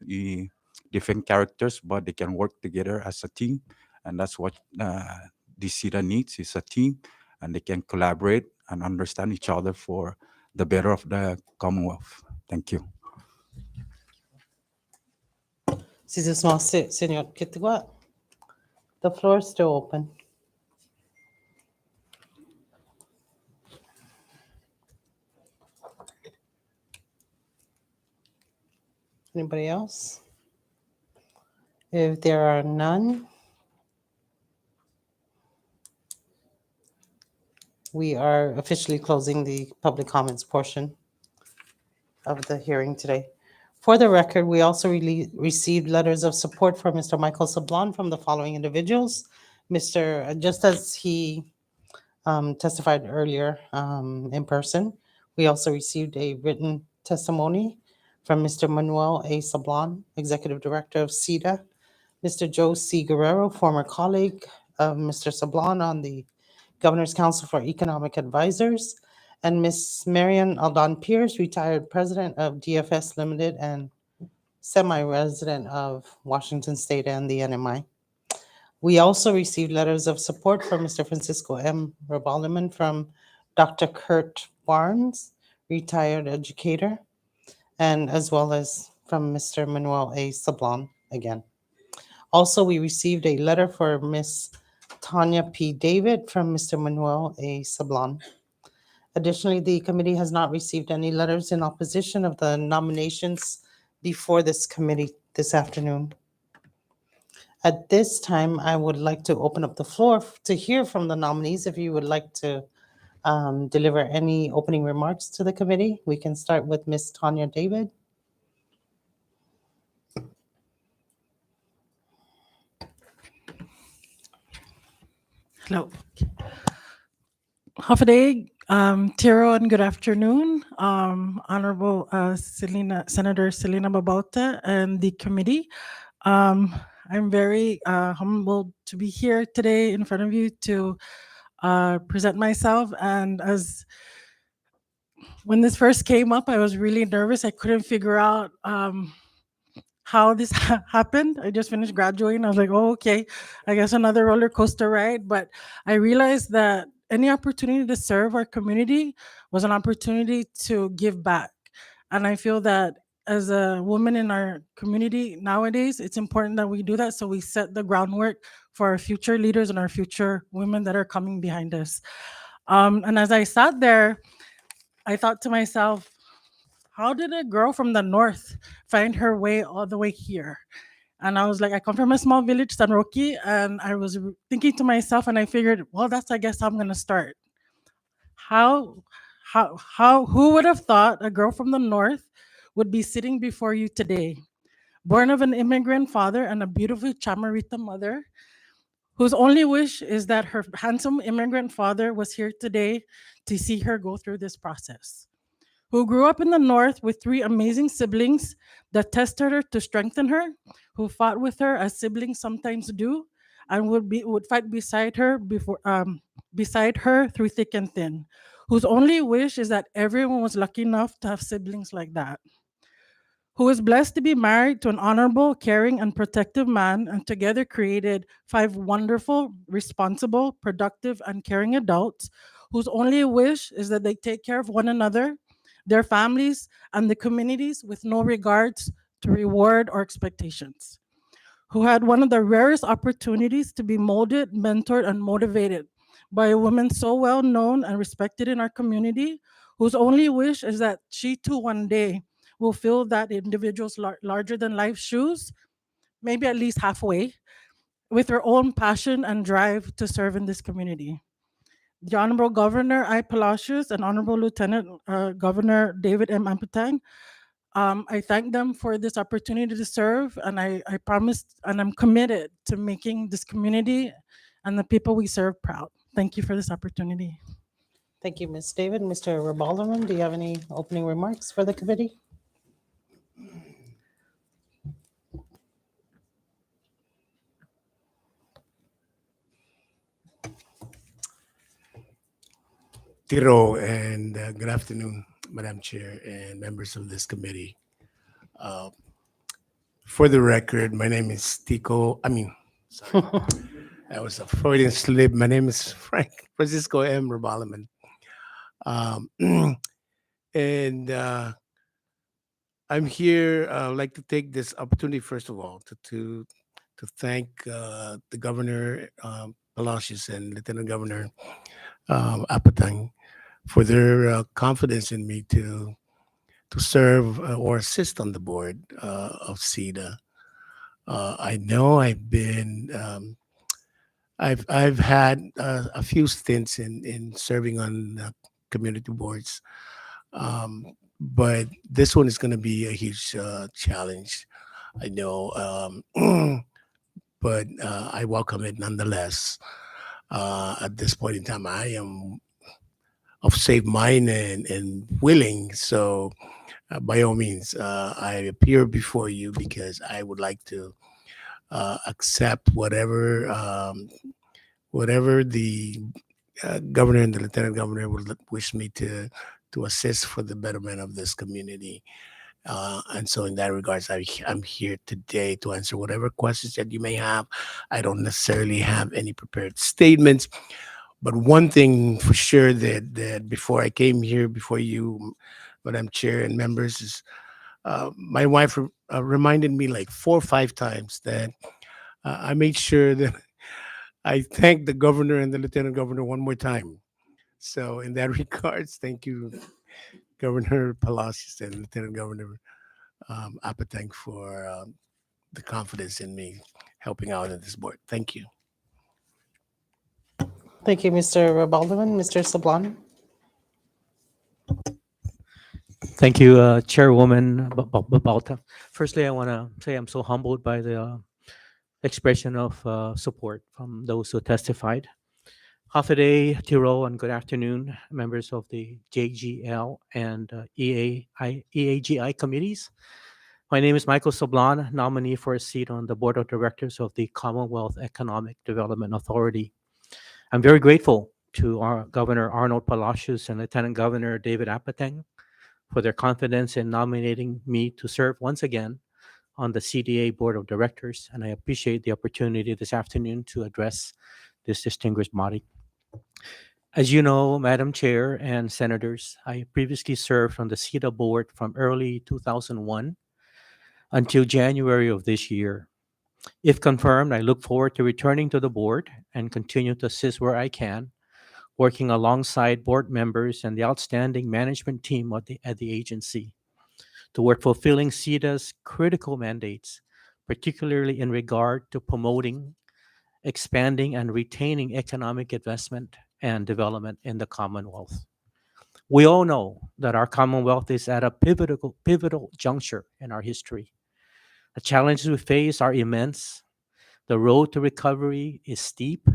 different characters, but they can work together as a team, and that's what the CEDA needs is a team, and they can collaborate and understand each other for the better of the Commonwealth. Thank you. Senor Kitigua. The floor is still open. Anybody else? If there are none, we are officially closing the public comments portion of the hearing today. For the record, we also received letters of support for Mr. Michael Sablon from the following individuals. Just as he testified earlier in person, we also received a written testimony from Mr. Manuel A. Sablon, Executive Director of CEDA, Mr. Joe C. Guerrero, former colleague of Mr. Sablon on the Governor's Council for Economic Advisors, and Ms. Marian Aldon Pierce, retired president of DFS Limited and semi-resident of Washington State and the NMI. We also received letters of support from Mr. Francisco M. Reboliman from Dr. Kurt Barnes, retired educator, and as well as from Mr. Manuel A. Sablon again. Also, we received a letter for Ms. Tanya P. David from Mr. Manuel A. Sablon. Additionally, the committee has not received any letters in opposition of the nominations before this committee this afternoon. At this time, I would like to open up the floor to hear from the nominees. If you would like to deliver any opening remarks to the committee, we can start with Ms. Tanya David. Hello. Hafaday, Tiro, and good afternoon, Honorable Senator Selena Babauta and the committee. I'm very humbled to be here today in front of you to present myself. And as when this first came up, I was really nervous. I couldn't figure out how this happened. I just finished graduating. I was like, oh, okay, I guess another roller coaster ride. But I realized that any opportunity to serve our community was an opportunity to give back. And I feel that as a woman in our community nowadays, it's important that we do that so we set the groundwork for our future leaders and our future women that are coming behind us. And as I sat there, I thought to myself, how did a girl from the north find her way all the way here? And I was like, I come from a small village, San Roque, and I was thinking to myself, and I figured, well, that's, I guess, how I'm gonna start. Who would have thought a girl from the north would be sitting before you today, born of an immigrant father and a beautiful Chamarita mother, whose only wish is that her handsome immigrant father was here today to see her go through this process, who grew up in the north with 3 amazing siblings that tested her to strengthen her, who fought with her as siblings sometimes do, and would fight beside her through thick and thin, whose only wish is that everyone was lucky enough to have siblings like that, who is blessed to be married to an honorable, caring, and protective man, and together created 5 wonderful, responsible, productive, and caring adults, whose only wish is that they take care of one another, their families, and the communities with no regards to reward or expectations, who had one of the rarest opportunities to be molded, mentored, and motivated by a woman so well known and respected in our community, whose only wish is that she too one day will fill that individual's larger than life shoes, maybe at least halfway, with her own passion and drive to serve in this community. The Honorable Governor I. Palacios and Honorable Lieutenant Governor David M. Ampatang, I thank them for this opportunity to serve, and I promised and I'm committed to making this community and the people we serve proud. Thank you for this opportunity. Thank you, Ms. David. Mr. Rebalderman, do you have any opening remarks for the committee? Tiro, and good afternoon, Madam Chair and members of this committee. For the record, my name is sorry, that was a Freudian slip. My name is Francisco M. Rebalaman. And I'm here. I'd like to take this opportunity, first of all, to thank the Governor Palacios and Lieutenant Governor Apatang for their confidence in me to serve or assist on the board of CEDA. I know I've been I've had a few stints in serving on community boards, but this one is going to be a huge challenge. I know, but I welcome it nonetheless. At this point in time, I am of safe mind and willing. So by all means, I appear before you because I would like to accept whatever the governor and the lieutenant governor would wish me to assist for the betterment of this community. And so in that regards, I'm here today to answer whatever questions that you may have. I don't necessarily have any prepared statements, but one thing for sure that before I came here, before you, Madam Chair and members, is my wife reminded me like 4 or 5 times that I made sure that I thank the governor and the lieutenant governor one more time. So in that regards, thank you, Governor Palacios and Lieutenant Governor Apatang for the confidence in me helping out at this board. Thank you. Thank you, Mr. Rebalderman. Mr. Sablan. Thank you, Chairwoman Babalta. Firstly, I want to say I'm so humbled by the expression of support from those who testified. Hafaday, Tiro, and good afternoon, members of the JGL and EAGI committees. My name is Michael Sablan, nominee for a seat on the Board of Directors of the Commonwealth Economic Development Authority. I'm very grateful to our Governor Arnold Palacios and Lieutenant Governor David Apateng for their confidence in nominating me to serve once again on the CDA Board of Directors, and I appreciate the opportunity this afternoon to address this distinguished body. As you know, Madam Chair and Senators, I previously served on the CEDA board from early 2001 until January of this year. If confirmed, I look forward to returning to the board and continue to assist where I can, working alongside board members and the outstanding management team at the agency toward fulfilling CEDA's critical mandates, particularly in regard to promoting, expanding, and retaining economic investment and development in the Commonwealth. We all know that our Commonwealth is at a pivotal juncture in our history. The challenges we face are immense. The road to recovery is steep,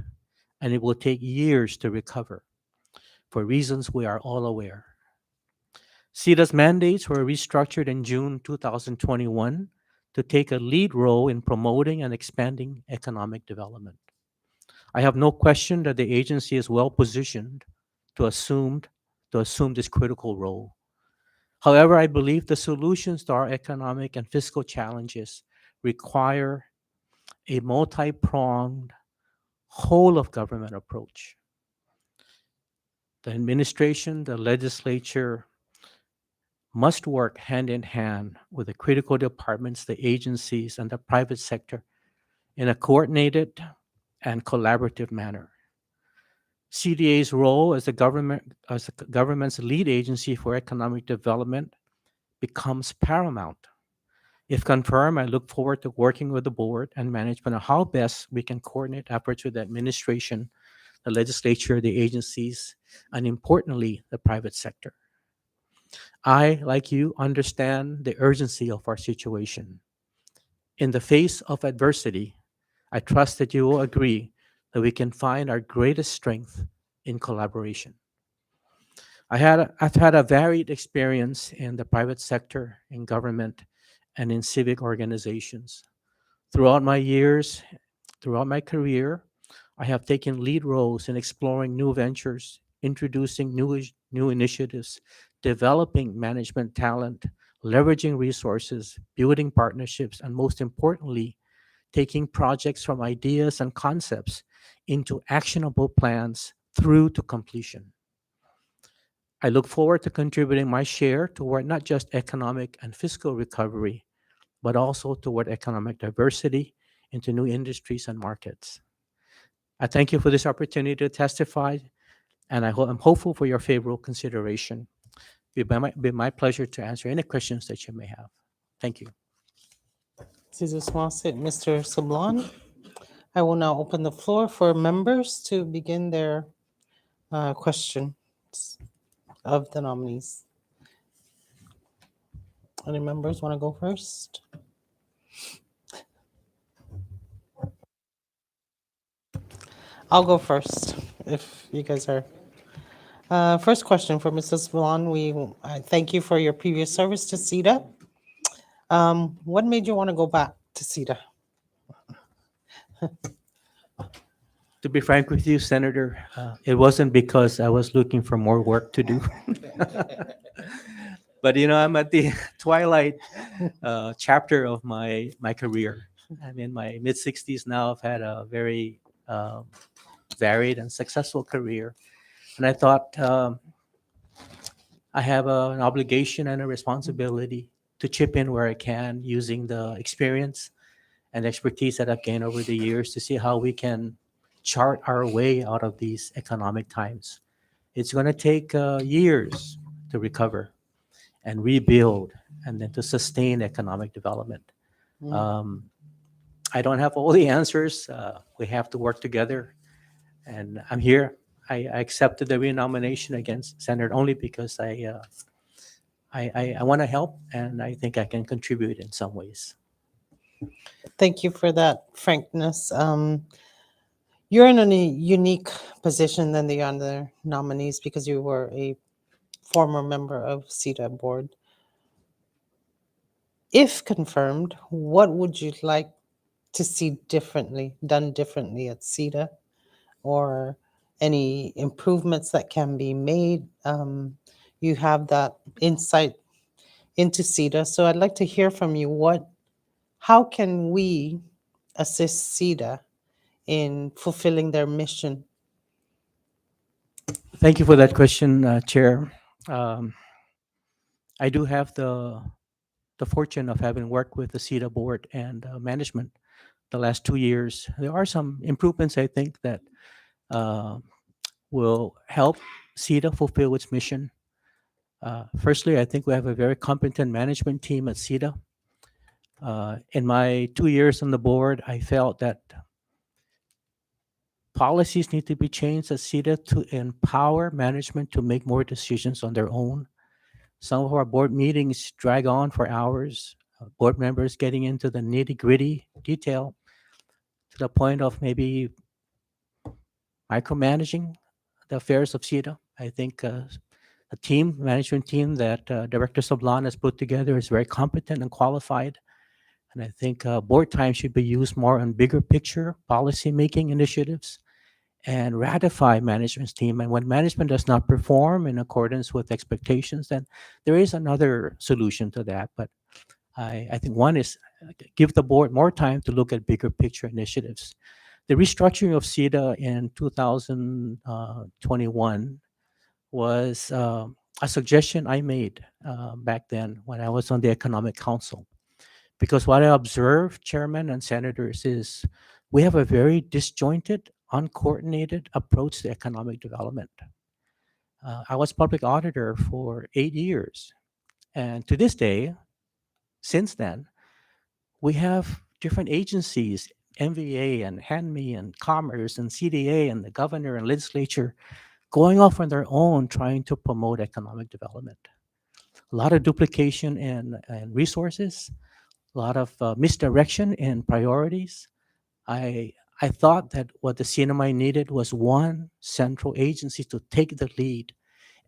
and it will take years to recover for reasons we are all aware. CEDA's mandates were restructured in June 2021 to take a lead role in promoting and expanding economic development. I have no question that the agency is well positioned to assume this critical role. However, I believe the solutions to our economic and fiscal challenges require a multi-pronged, whole-of-government approach. The administration, the legislature must work hand in hand with the critical departments, the agencies, and the private sector in a coordinated and collaborative manner. CDA's role as the government's lead agency for economic development becomes paramount. If confirmed, I look forward to working with the board and management on how best we can coordinate efforts with the administration, the legislature, the agencies, and importantly, the private sector. I, like you, understand the urgency of our situation. In the face of adversity, I trust that you will agree that we can find our greatest strength in collaboration. I've had a varied experience in the private sector, in government, and in civic organizations. Throughout my career, I have taken lead roles in exploring new ventures, introducing new initiatives, developing management talent, leveraging resources, building partnerships, and most importantly, taking projects from ideas and concepts into actionable plans through to completion. I look forward to contributing my share toward not just economic and fiscal recovery, but also toward economic diversity into new industries and markets. I thank you for this opportunity to testify, and I'm hopeful for your favorable consideration. It will be my pleasure to answer any questions that you may have. Thank you. Mr. Sablon. I will now open the floor for members to begin their questions of the nominees. Any members want to go first? I'll go first if you guys are. First question for Mrs. Sablon. I thank you for your previous service to CEDA. What made you want to go back to CEDA? To be frank with you, Senator, it wasn't because I was looking for more work to do. But, I'm at the twilight chapter of my career. I'm in my mid-60s now. I've had a very varied and successful career. And I thought I have an obligation and a responsibility to chip in where I can using the experience and expertise that I've gained over the years to see how we can chart our way out of these economic times. It's going to take years to recover and rebuild and then to sustain economic development. I don't have all the answers. We have to work together. And I'm here. I accepted the renomination against Senator only because I want to help and I think I can contribute in some ways. Thank you for that frankness. You're in a unique position than the other nominees because you were a former member of CEDA board. If confirmed, what would you like to see done differently at CEDA? any improvements that can be made. You have that insight into CEDA. So I'd like to hear from you how can we assist CEDA in fulfilling their mission? Thank you for that question, Chair. Um, I do have the fortune of having worked with the CEDA board and management the last 2 years. There are some improvements, I think, that uh, will help CEDA fulfill its mission. Firstly, I think we have a very competent management team at CEDA. In my 2 years on the board, I felt that policies need to be changed at CEDA to empower management to make more decisions on their own. Some of our board meetings drag on for hours, board members getting into the nitty-gritty detail to the point of maybe micromanaging the affairs of CEDA. I think the management team that Director Sablan has put together is very competent and qualified. And I think board time should be used more on bigger picture policy-making initiatives and ratify management's team. And when management does not perform in accordance with expectations, then there is another solution to that. But I think one is give the board more time to look at bigger picture initiatives. The restructuring of CEDA in 2021 was a suggestion I made back then when I was on the Economic Council. Because what I observed, Chairman and Senators, is we have a very disjointed, uncoordinated approach to economic development. I was public auditor for 8 years. And to this day, since then, we have different agencies, MVA and HANMI and Commerce and CDA and the governor and legislature going off on their own trying to promote economic development. A lot of duplication in resources, a lot of misdirection in priorities. I thought that what the CNMI needed was one central agency to take the lead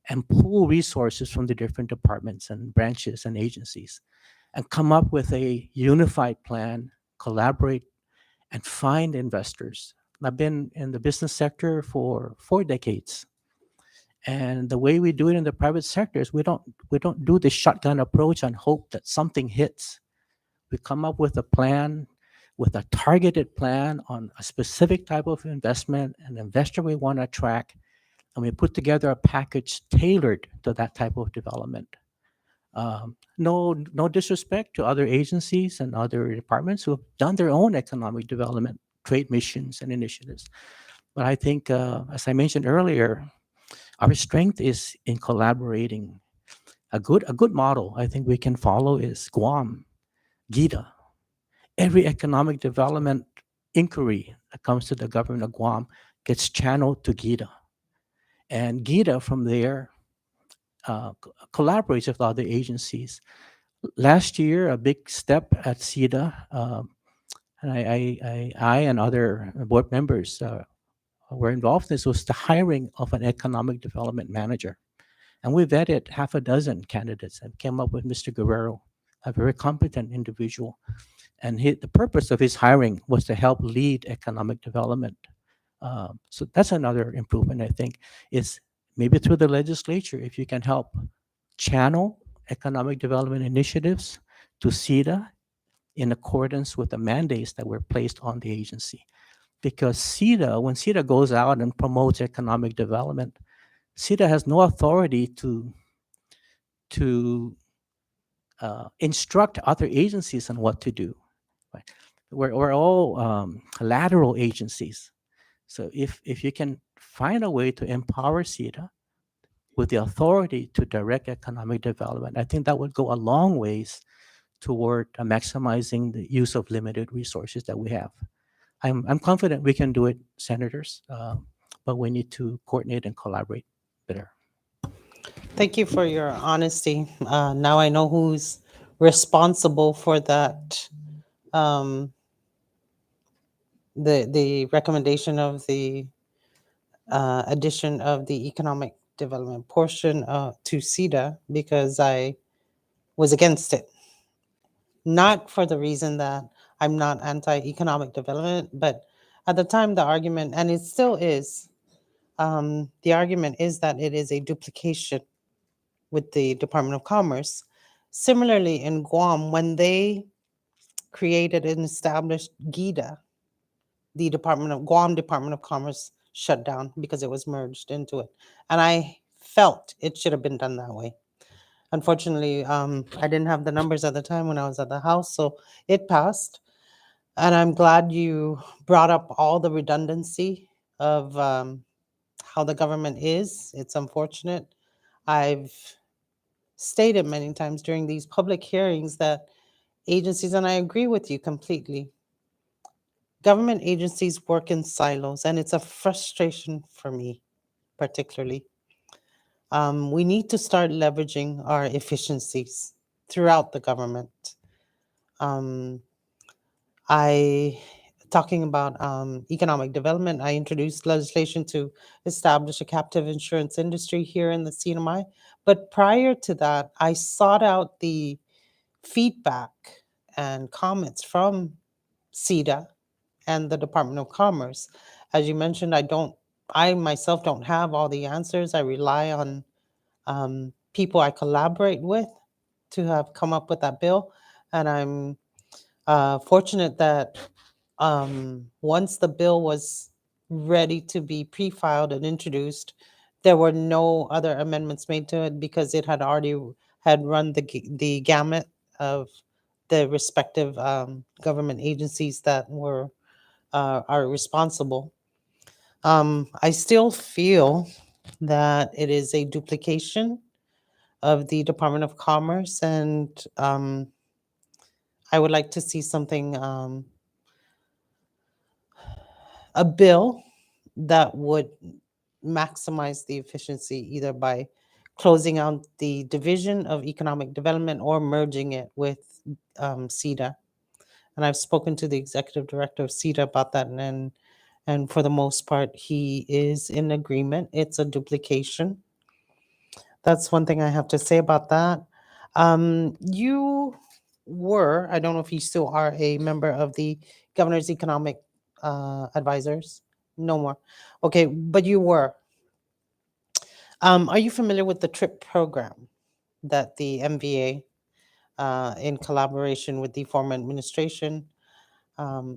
and pull resources from the different departments and branches and agencies and come up with a unified plan, collaborate, and find investors. I've been in the business sector for 4 decades. And the way we do it in the private sector is we don't do the shotgun approach and hope that something hits. We come up with a plan, with a targeted plan on a specific type of investment, an investor we want to attract, and we put together a package tailored to that type of development. No disrespect to other agencies and other departments who have done their own economic development, trade missions and initiatives. But I think, as I mentioned earlier, our strength is in collaborating. A good model I think we can follow is Guam, GIDA. Every economic development inquiry that comes to the government of Guam gets channeled to GIDA. And GIDA from there collaborates with other agencies. Last year, a big step at CEDA, and I and other board members were involved in this, was the hiring of an economic development manager. And we vetted half a dozen candidates and came up with Mr. Guerrero, a very competent individual. And the purpose of his hiring was to help lead economic development. So that's another improvement, I think, is maybe through the legislature, if you can help channel economic development initiatives to CEDA in accordance with the mandates that were placed on the agency. Because CEDA, when CEDA goes out and promotes economic development, CEDA has no authority to instruct other agencies on what to do. Right? We're all lateral agencies. So if you can find a way to empower CEDA with the authority to direct economic development, I think that would go a long ways toward maximizing the use of limited resources that we have. I'm confident we can do it, Senators, but we need to coordinate and collaborate better. Thank you for your honesty. Now I know who's responsible for that. The recommendation of the addition of the economic development portion to CEDA, because I was against it. Not for the reason that I'm not anti-economic development, but at the time the argument, and it still is, The argument is that it is a duplication with the Department of Commerce. Similarly, in Guam, when they created and established GIDA, the Guam Department of Commerce shut down because it was merged into it. And I felt it should have been done that way. Unfortunately, I didn't have the numbers at the time when I was at the House, so it passed. And I'm glad you brought up all the redundancy of how the government is. It's unfortunate. I've stated many times during these public hearings that agencies, and I agree with you completely, government agencies work in silos, and it's a frustration for me, particularly. We need to start leveraging our efficiencies throughout the government. Talking about economic development, I introduced legislation to establish a captive insurance industry here in the CNMI. But prior to that, I sought out the feedback and comments from CEDA and the Department of Commerce. As you mentioned, I myself don't have all the answers. I rely on people I collaborate with to have come up with that bill. And I'm fortunate that once the bill was ready to be pre-filed and introduced, there were no other amendments made to it because it had already had run the gamut of the respective government agencies that are responsible. I still feel that it is a duplication of the Department of Commerce, and I would like to see something, a bill that would maximize the efficiency either by closing out the Division of Economic Development or merging it with CEDA. And I've spoken to the executive director of CEDA about that, and for the most part, he is in agreement. It's a duplication. That's one thing I have to say about that. You were, I don't know if you still are, a member of the Governor's Economic Advisors. No more. Okay, but you were. Are you familiar with the TRIP program that the MVA, in collaboration with the former administration,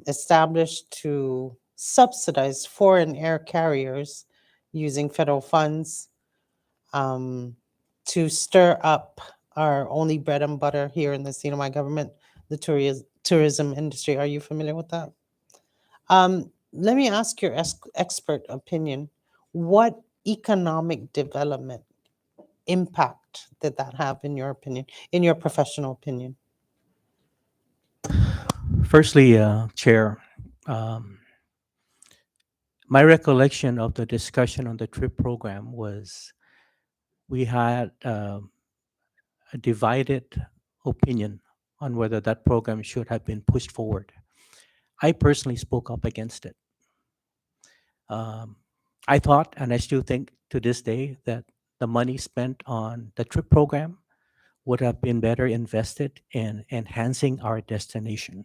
established to subsidize foreign air carriers using federal funds to stir up our only bread and butter here in the CNMI government, the tourism industry? Are you familiar with that? Let me ask your expert opinion. What economic development impact did that have, in your opinion, in your professional opinion? Firstly, Chair, my recollection of the discussion on the TRIP program was we had a divided opinion on whether that program should have been pushed forward. I personally spoke up against it. I thought, and I still think to this day, that the money spent on the TRIP program would have been better invested in enhancing our destination,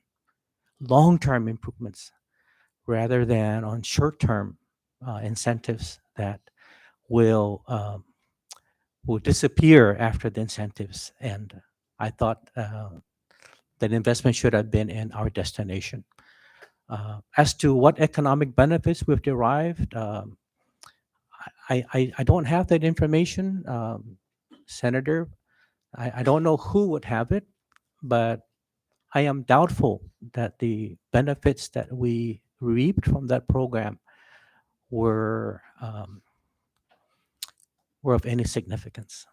long-term improvements, rather than on short-term incentives that will disappear after the incentives. And I thought that investment should have been in our destination. As to what economic benefits we've derived, I don't have that information, Senator. I don't know who would have it, but I am doubtful that the benefits that we reaped from that program were of any significance.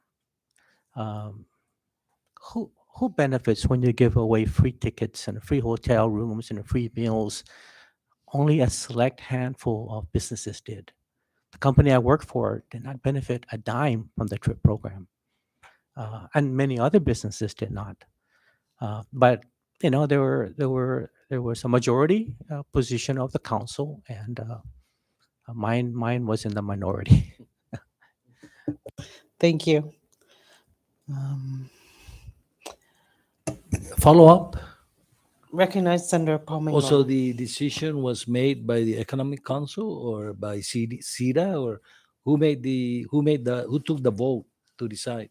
Who benefits when you give away free tickets and free hotel rooms and free meals? Only a select handful of businesses did. The company I work for did not benefit a dime from the TRIP program, and many other businesses did not. But you know, there was a majority position of the council, and mine was in the minority. Thank you. Follow up. Recognize Senator Paul Also, Mingong. the decision was made by the Economic Council or by CEDA, or who took the vote to decide?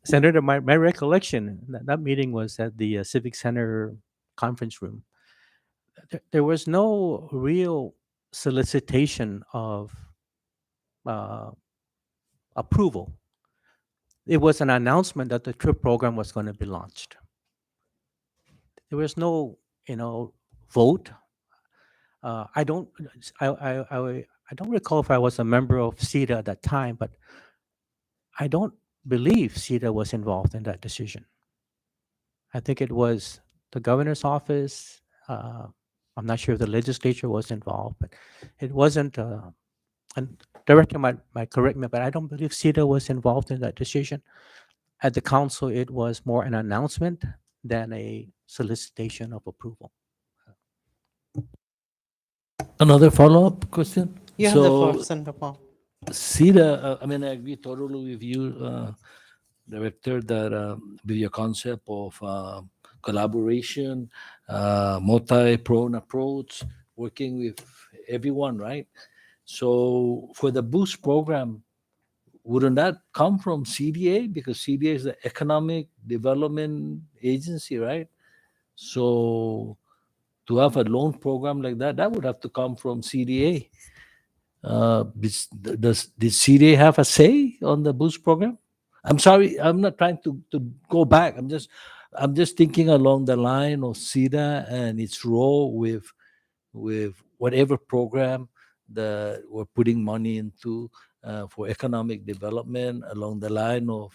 Senator, my recollection, that meeting was at the Civic Center conference room. There was no real solicitation of uh, approval. It was an announcement that the TRIP program was going to be launched. There was no, vote. I don't, I don't recall if I was a member of CEDA at that time, but I don't believe CEDA was involved in that decision. I think it was the governor's office. I'm not sure if the legislature was involved, but it wasn't. And director might correct me, but I don't believe CEDA was involved in that decision. At the council, it was more an announcement than a solicitation of approval. Another follow-up question? You have the floor, Senator Paul. CEDA, I mean, I agree totally with you, Director, that with your concept of collaboration, multi-prone approach, working with everyone, right? So for the Boost program, wouldn't that come from CDA? Because CDA is the Economic Development Agency, right? So to have a loan program like that, that would have to come from CDA. Did CDA have a say on the Boost program? I'm sorry, I'm not trying to go back. I'm just thinking along the line of CEDA and its role with whatever program that we're putting money into for economic development along the line of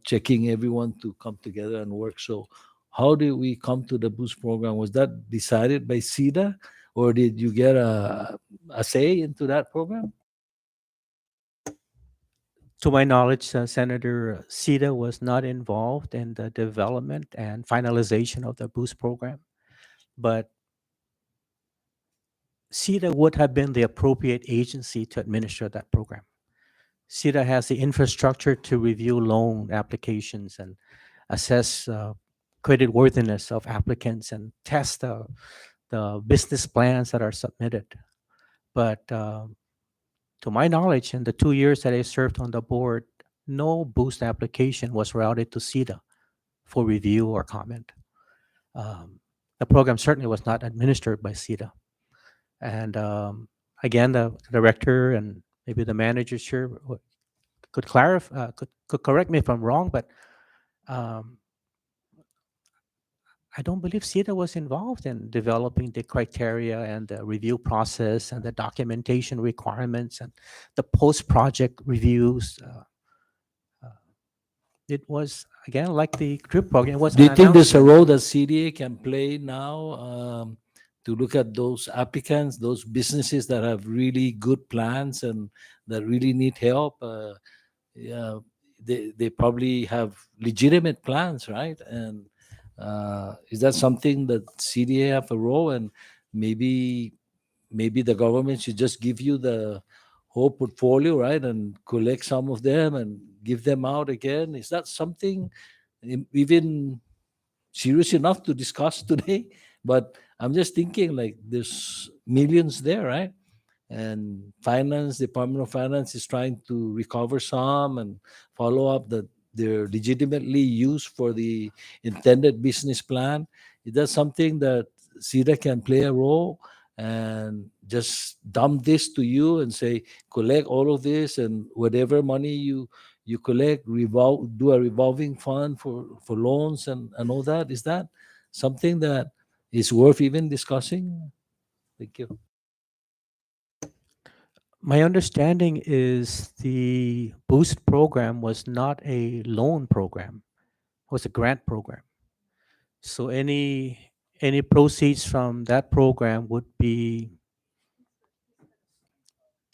checking everyone to come together and work. So how did we come to the Boost program? Was that decided by CEDA, or did you get a say into that program? To my knowledge, Senator, CEDA was not involved in the development and finalization of the Boost program, but CEDA would have been the appropriate agency to administer that program. CEDA has the infrastructure to review loan applications and assess credit worthiness of applicants and test the business plans that are submitted. But to my knowledge, in the 2 years that I served on the board, no Boost application was routed to CEDA for review or comment. The program certainly was not administered by CEDA. And again, the director and maybe the manager could clarify, could correct me if I'm wrong, but I don't believe CEDA was involved in developing the criteria and the review process and the documentation requirements and the post-project reviews. It was, again, like the TRIP program. It was Do you an think there's a announcement. role that CDA can play now to look at those applicants, those businesses that have really good plans and that really need help? Yeah, they probably have legitimate plans, right? And is that something that CDA have a role? And maybe the government should just give you the whole portfolio, right, and collect some of them and give them out again. Is that something even serious enough to discuss today? But I'm just thinking, like, there's millions there, right? And Department of Finance is trying to recover some and follow up that they're legitimately used for the intended business plan. Is that something that CEDA can play a role and just dump this to you and say, collect all of this, and whatever money you collect, do a revolving fund for loans and all that? Is that something that is worth even discussing? Thank you. My understanding is the Boost program was not a loan program. It was a grant program. So any proceeds from that program would be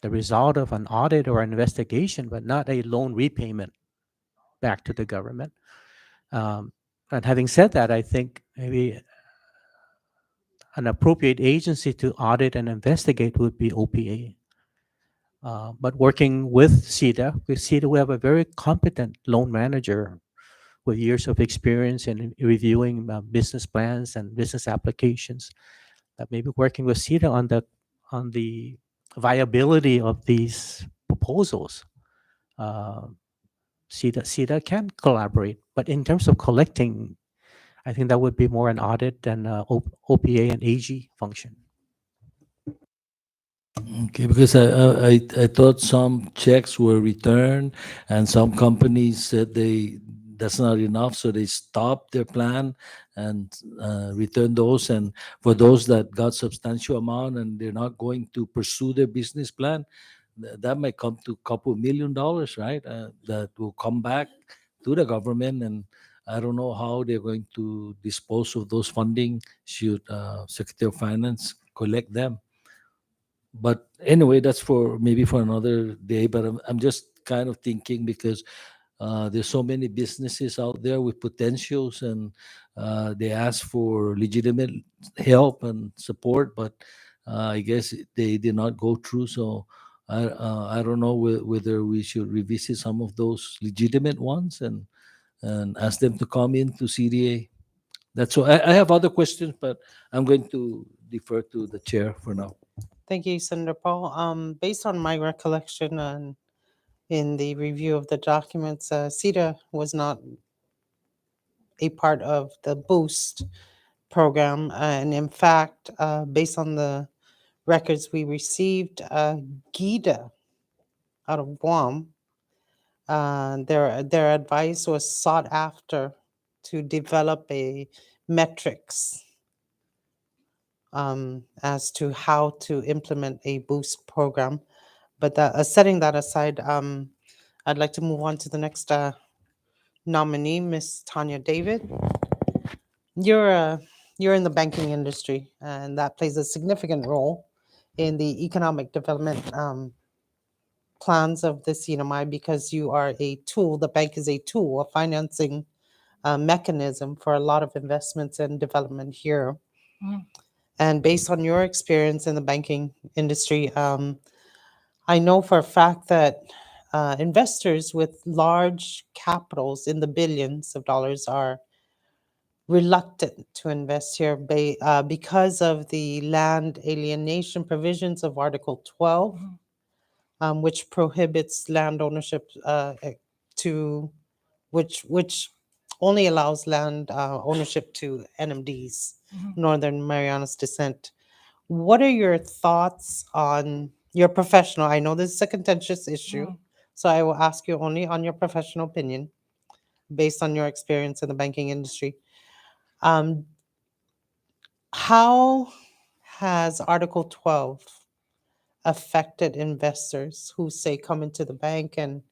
the result of an audit or an investigation, but not a loan repayment back to the government. And having said that, I think maybe an appropriate agency to audit and investigate would be OPA. But working with CEDA, we have a very competent loan manager with years of experience in reviewing business plans and business applications, that maybe working with CEDA on the viability of these proposals. CEDA can collaborate, but in terms of collecting, I think that would be more an audit than OPA and AG function. Okay, because I thought some checks were returned and some companies said that's not enough, so they stopped their plan and returned those. And for those that got substantial amount and they're not going to pursue their business plan, that might come to a couple $1 million, right? That will come back to the government, and I don't know how they're going to dispose of those funding should Secretary of Finance collect them. But anyway, that's for maybe for another day. But I'm just kind of thinking because there's so many businesses out there with potentials, and they ask for legitimate help and support, but I guess they did not go through. So I don't know whether we should revisit some of those legitimate ones and ask them to come into CDA. That's all. I have other questions, but I'm going to defer to the chair for now. Thank you, Senator Paul. Based on my recollection and in the review of the documents, CEDA was not a part of the Boost program. And in fact, based on the records we received, GIDA out of Guam, their advice was sought after to develop a metrics as to how to implement a Boost program. But setting that aside, I'd like to move on to the next nominee, Miss Tanya David. You're in the banking industry, and that plays a significant role in the economic development plans of the CNMI because you are a tool. The bank is a tool, a financing mechanism for a lot of investments and development here. Mm. And based on your experience in the banking industry, I know for a fact that investors with large capitals in the billions of dollars are reluctant to invest here because of the land alienation provisions of Article 12, which prohibits land ownership which only allows land ownership to NMDs, Northern Marianas Descent. What are your thoughts on your professional? I know this is a contentious issue, so I will ask you only on your professional opinion based on your experience in the banking industry. How has Article 12 affected investors who say come into the bank and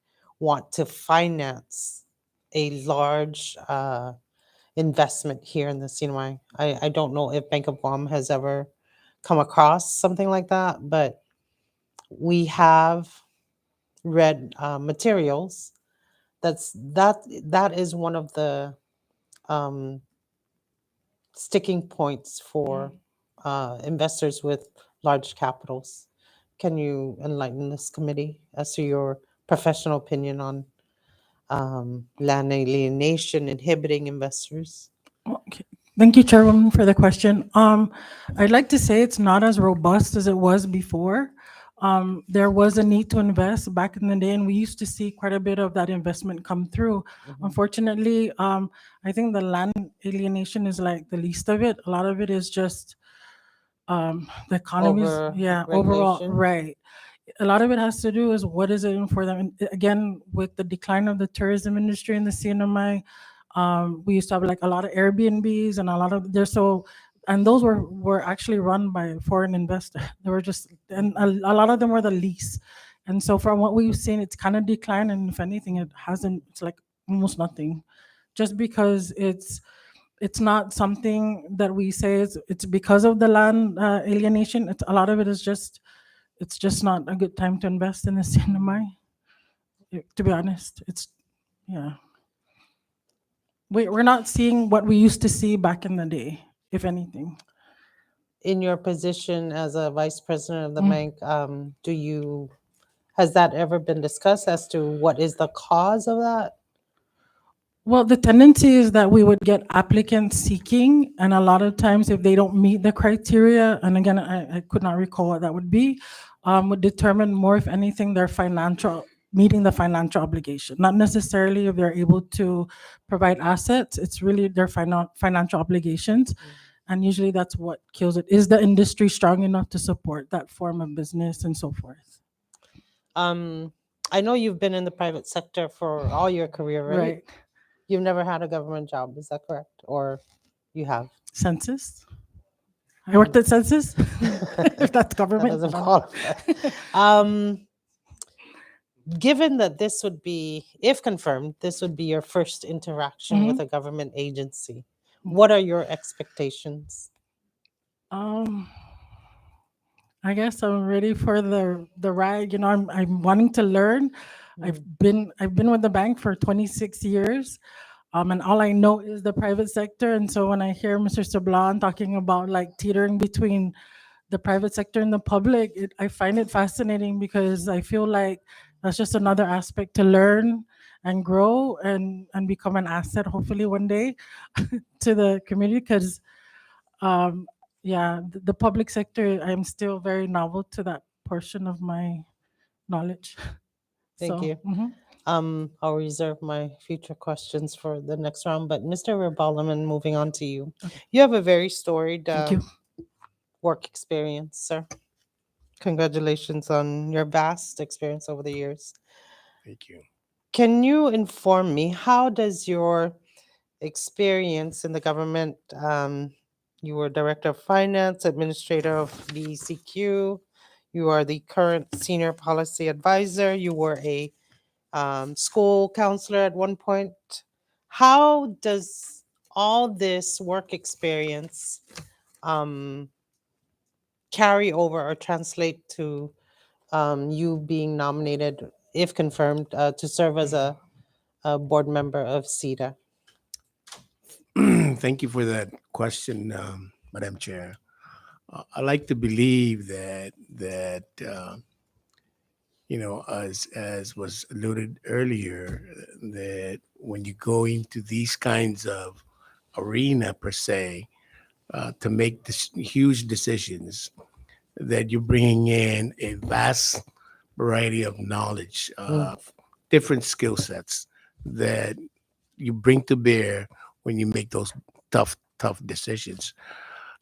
want to finance a large investment here in the CNY? I don't know if Bank of Guam has ever come across something like that, but we have read materials that is one of the sticking points for investors with large capitals. Can you enlighten this committee as to your professional opinion on land alienation inhibiting investors? Okay. Thank you, Chairwoman, for the question. I'd like to say it's not as robust as it was before. There was a need to invest back in the day, and we used to see quite a bit of that investment come through. Unfortunately, I think the land alienation is like the least of it. A lot of it is just the economies, overall, Regulation? right. A lot of it has to do is what is it in for them. And again, with the decline of the tourism industry in the CNMI, we used to have like a lot of Airbnbs and a lot of and those were actually run by foreign investors. They were just, and a lot of them were the lease. And so from what we've seen, it's kind of declined, and if anything, it's like almost nothing, just because it's not something that we say it's because of the land alienation. A lot of it is just, it's just not a good time to invest in the CNMI. To be honest, yeah. We're not seeing what we used to see back in the day, if anything. In your position as a vice president of the bank, has that ever been discussed as to what is the cause of that? Well, the tendency is that we would get applicants seeking, and a lot of times if they don't meet the criteria, and again, I could not recall what that would be, would determine more, if anything, their meeting the financial obligation. Not necessarily if they're able to provide assets, it's really their financial obligations. And usually that's what kills it. Is the industry strong enough to support that form of business and so forth? I know you've been in the private sector for all your career, right? Right. You've never had a government job, is that correct? Or you have? Census? I worked at Census, if that's That government. doesn't I don't know. qualify. Given that this would be, if confirmed, this would be your first interaction with a government agency, what are your expectations? I guess I'm ready for the ride. You know, I'm wanting to learn. I've been with the bank for 26 years. And all I know is the private sector. And so when I hear Mr. Sablan talking about like teetering between the private sector and the public, I find it fascinating because I feel like that's just another aspect to learn and grow and become an asset, hopefully one day, to the community. Because yeah, the public sector, I'm still very novel to that portion of my knowledge. Thank So, you. I'll reserve my future questions for the next round, but Mr. Rebalaman, moving on to you. You have a very storied Thank you. work experience, sir. Congratulations on your vast experience over the years. Thank you. Can you inform me, how does your experience in the government, you were Director of Finance, Administrator of BECQ, you are the current Senior Policy Advisor, you were a school counselor at one point. How does all this work experience carry over or translate to you being nominated, if confirmed, to serve as a board member of CEDA? Thank you for that question, Madam Chair. I like to believe that you know, as was alluded earlier, that when you go into these kinds of arena per se, to make this huge decisions, that you're bringing in a vast variety of knowledge, different skill sets that you bring to bear when you make those tough decisions.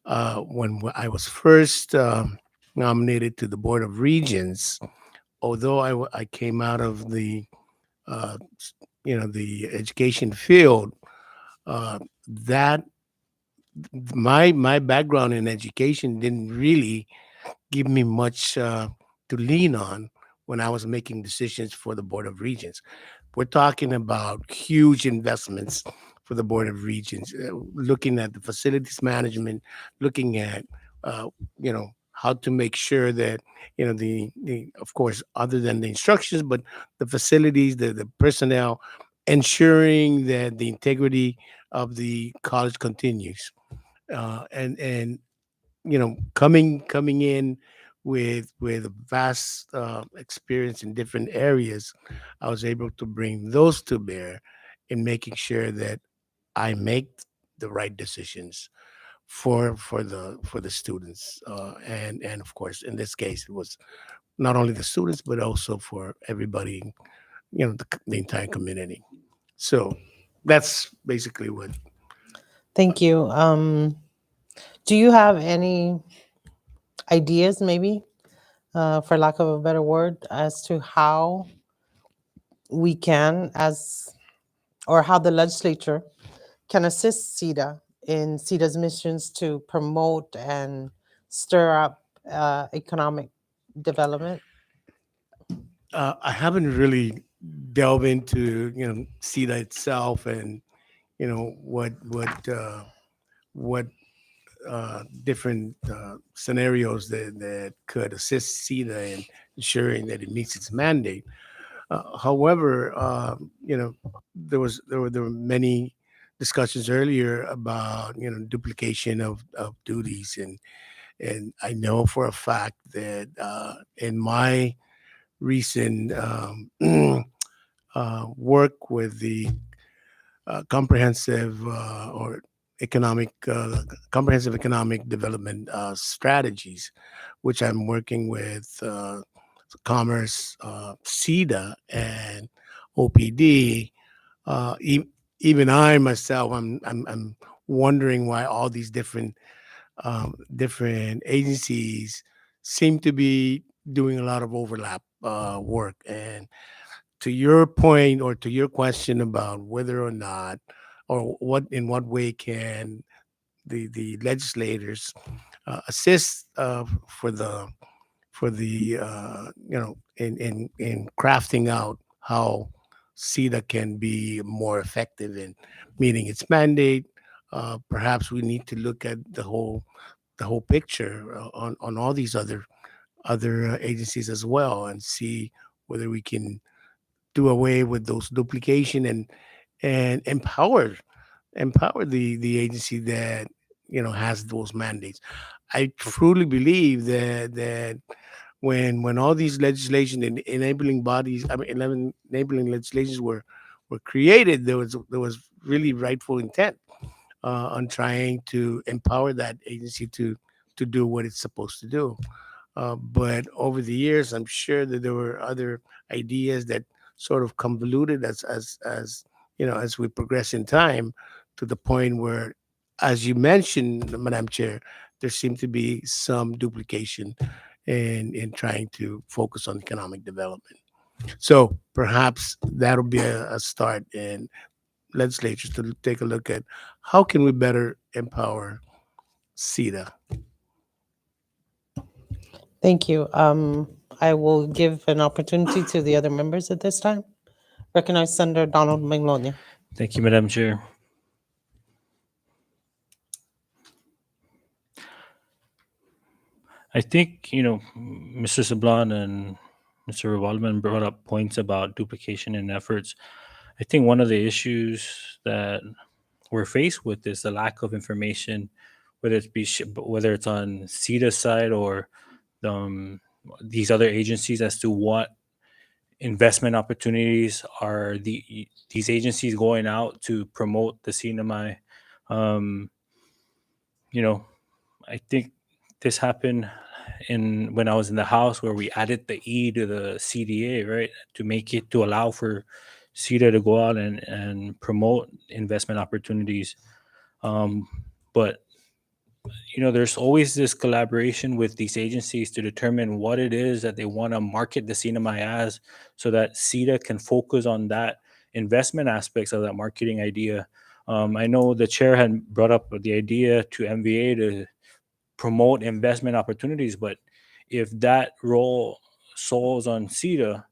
When I was first nominated to the Board of Regents, although I came out of the the education field, that my background in education didn't really give me much to lean on when I was making decisions for the Board of Regents. We're talking about huge investments for the Board of Regents, looking at the facilities management, looking at how to make sure that the of course, other than the instructions, but the facilities, the personnel, ensuring that the integrity of the college continues, and coming in with a vast experience in different areas, I was able to bring those to bear in making sure that I make the right decisions for the students, and of course, in this case, it was not only the students but also for everybody, the entire community. So that's basically what. Thank you. Do you have any ideas, maybe, for lack of a better word, as to how we can, or how the legislature can assist CEDA in CEDA's missions to promote and stir up economic development? I haven't really delved into CEDA itself, and what different scenarios that could assist CEDA in ensuring that it meets its mandate. However, there were many discussions earlier about duplication of duties, and I know for a fact that in my recent work with the comprehensive or economic comprehensive economic development strategies, which I'm working with Commerce, CEDA, and OPD. Even I myself, I'm wondering why all these different agencies seem to be doing a lot of overlap work. And to your point, or to your question about whether or not, or in what way can the legislators assist for the in crafting out how CEDA can be more effective in meeting its mandate. Perhaps we need to look at the whole picture on all these other agencies as well, and see whether we can do away with those duplication, and empower the agency that has those mandates. I truly believe that when all these legislation and enabling bodies, I mean, enabling legislations were created, there was really rightful intent on trying to empower that agency to do what it's supposed to do. But over the years, I'm sure that there were other ideas that sort of convoluted as we progress in time, to the point where, as you mentioned, Madam Chair, there seemed to be some duplication in trying to focus on economic development. So perhaps that'll be a start in legislatures to take a look at how can we better empower CEDA. Thank you. I will give an opportunity to the other members at this time. Recognize Senator Donald Magnolia. Thank you, Madam Chair. I think, Mr. Sablan and Mr. Revolman brought up points about duplication in efforts. I think one of the issues that we're faced with is the lack of information, whether it's on CEDA's side or these other agencies, as to what investment opportunities are these agencies going out to promote the CNMI. I think this happened when I was in the House, where we added the E to the CDA, right, to allow for CEDA to go out and promote investment opportunities. But there's always this collaboration with these agencies to determine what it is that they want to market the CNMI as, so that CEDA can focus on that investment aspects of that marketing idea. I know the chair had brought up the idea to MVA to promote investment opportunities, but if that role falls on CEDA,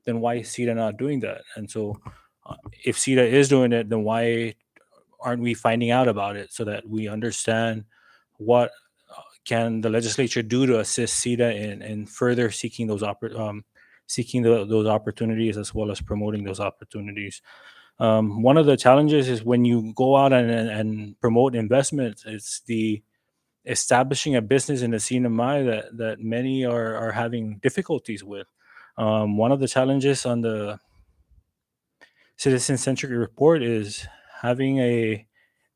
then why is CEDA not doing that? And so if CEDA is doing it, then why aren't we finding out about it, so that we understand what can the legislature do to assist CEDA in further seeking those those opportunities, as well as promoting those opportunities. One of the challenges is when you go out and promote investments, it's the establishing a business in the CNMI that many are having difficulties with. One of the challenges on the citizen-centric report is having a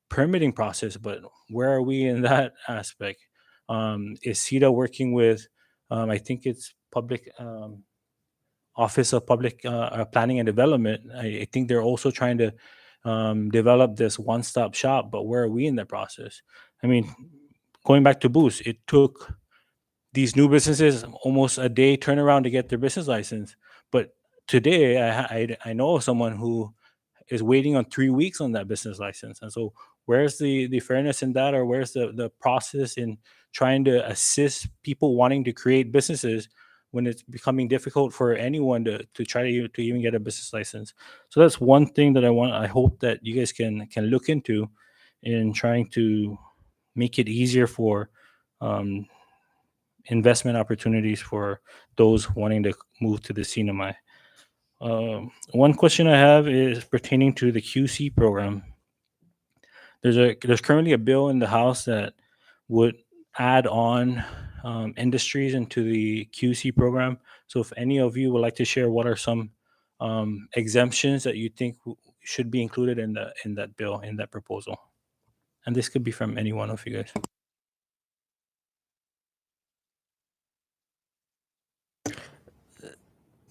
permitting process, but where are we in that aspect? Is CEDA working with, I think it's public Office of Public Planning and Development? I think they're also trying to develop this one-stop shop, but where are we in that process? I mean, going back to Boost, it took these new businesses almost a day turnaround to get their business license. But today, I know of someone who is waiting on 3 weeks on that business license. And so where's the fairness in that, or where's the process in trying to assist people wanting to create businesses when it's becoming difficult for anyone to try to even get a business license? So that's one thing that I hope that you guys can look into in trying to make it easier for investment opportunities for those wanting to move to the CNMI. One question I have is pertaining to the QC program. There's currently a bill in the House that would add on industries into the QC program. So if any of you would like to share what are some exemptions that you think should be included in that bill, in that proposal. And this could be from any one of you guys.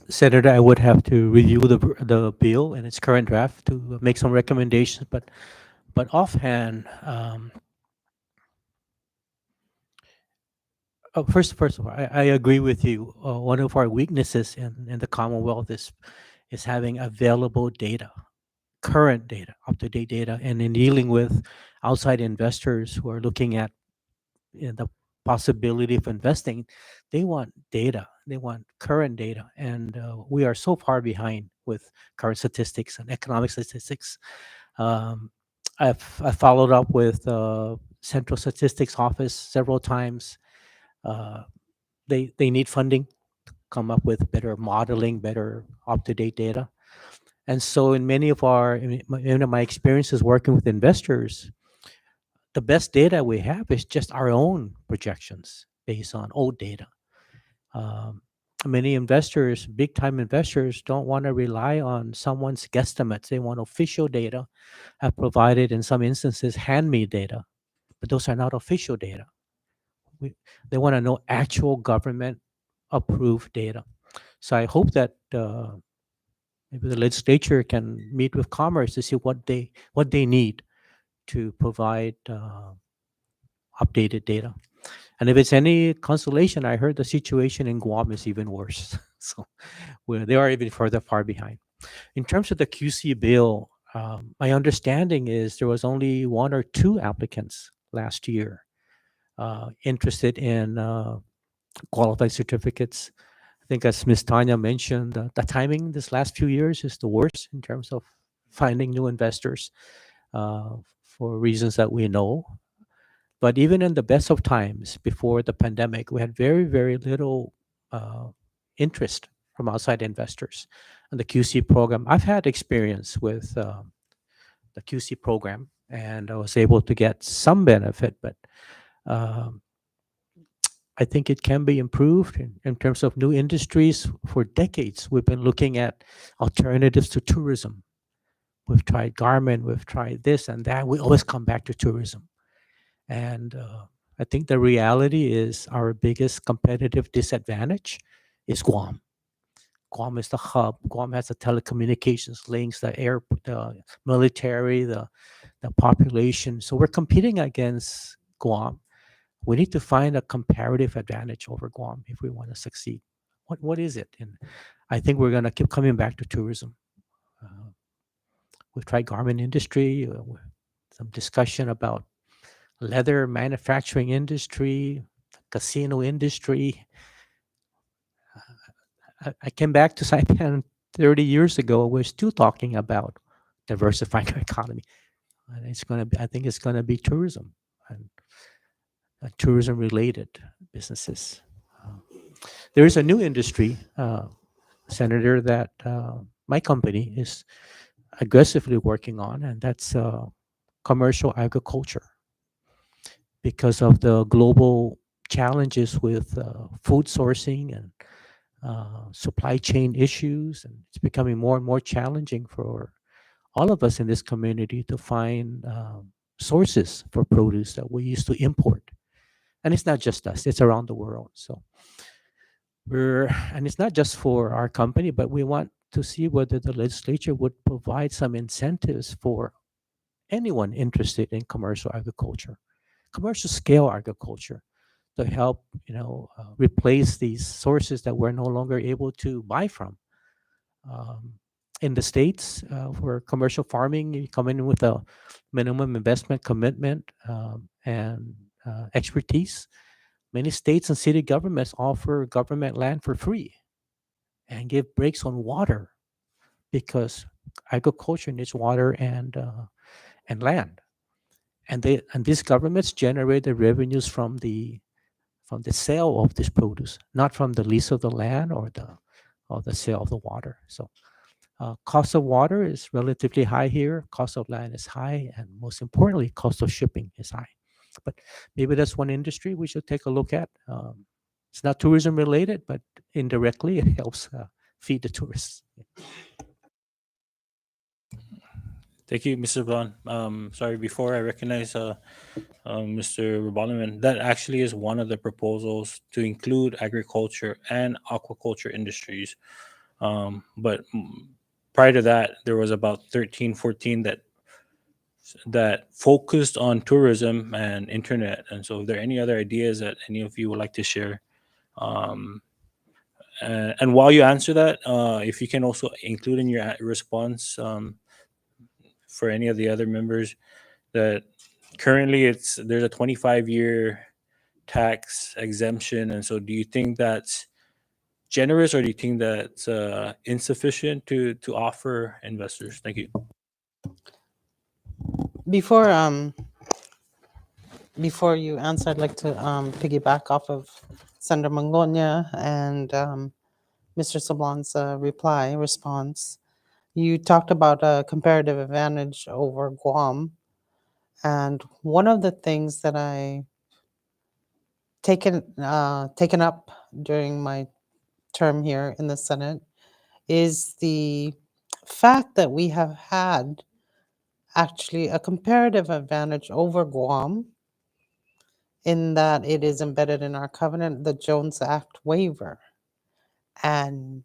Senator, I would have to review the bill in its current draft to make some recommendations, but offhand, first of all, I agree with you. One of our weaknesses in the Commonwealth is having available data, current data, up-to-date data, and in dealing with outside investors who are looking at the possibility of investing, they want data. They want current data, and we are so far behind with current statistics and economic statistics. I've followed up with Central Statistics Office several times. They need funding to come up with better modeling, better up-to-date data. And so in many of my experiences working with investors, the best data we have is just our own projections based on old data. Many investors, big-time investors, don't want to rely on someone's guesstimates. They want official data. I've provided, in some instances, hand-me data, but those are not official data. They want to know actual government-approved data. So I hope that maybe the legislature can meet with Commerce to see what they need to provide updated data. And if it's any consolation, I heard the situation in Guam is even worse. So they are even far behind. In terms of the QC bill, my understanding is there was only 1 or 2 applicants last year interested in qualified certificates. I think as Ms. Tanya mentioned, the timing this last few years is the worst in terms of finding new investors for reasons that we know. But even in the best of times before the pandemic, we had very, very little interest from outside investors in the QC program. I've had experience with the QC program, and I was able to get some benefit, but I think it can be improved in terms of new industries. For decades, we've been looking at alternatives to tourism. We've tried garment, we've tried this and that. We always come back to tourism. And I think the reality is our biggest competitive disadvantage is Guam. Guam is the hub. Guam has the telecommunications links, the military, the population. So we're competing against Guam. We need to find a comparative advantage over Guam if we want to succeed. What is it? And I think we're going to keep coming back to tourism. We've tried garment industry, some discussion about leather manufacturing industry, casino industry. I came back to Saipan 30 years ago. We're still talking about diversifying our economy. And I think it's going to be tourism and tourism-related businesses. There is a new industry, Senator, that my company is aggressively working on, and that's commercial agriculture. Because of the global challenges with food sourcing and supply chain issues, and it's becoming more and more challenging for all of us in this community to find sources for produce that we used to import. And it's not just us, it's around the world. So and it's not just for our company, but we want to see whether the legislature would provide some incentives for anyone interested in commercial agriculture, commercial scale agriculture, to help replace these sources that we're no longer able to buy from. In the States, for commercial farming, you come in with a minimum investment commitment and expertise. Many states and city governments offer government land for free and give breaks on water because agriculture needs water and land. And these governments generate the revenues from the sale of this produce, not from the lease of the land or the sale of the water. So cost of water is relatively high here. Cost of land is high, and most importantly, cost of shipping is high. But maybe that's one industry we should take a look at. It's not tourism related, but indirectly it helps feed the tourists. Thank you, Mr. Blan. Sorry, before I recognize Mr. Balaman, that actually is one of the proposals to include agriculture and aquaculture industries. But prior to that, there was about 13, 14 that focused on tourism and internet. And so, are there any other ideas that any of you would like to share? And while you answer that, if you can also include in your response for any of the other members that currently there's a 25-year tax exemption, and so do you think that's generous, or do you think that's insufficient to offer investors? Thank you. Before you answer, I'd like to piggyback off of Senator Mangonia and Mr. Sablan's response. You talked about a comparative advantage over Guam, and one of the things that I taken up during my term here in the Senate is the fact that we have had actually a comparative advantage over Guam in that it is embedded in our covenant, the Jones Act waiver. And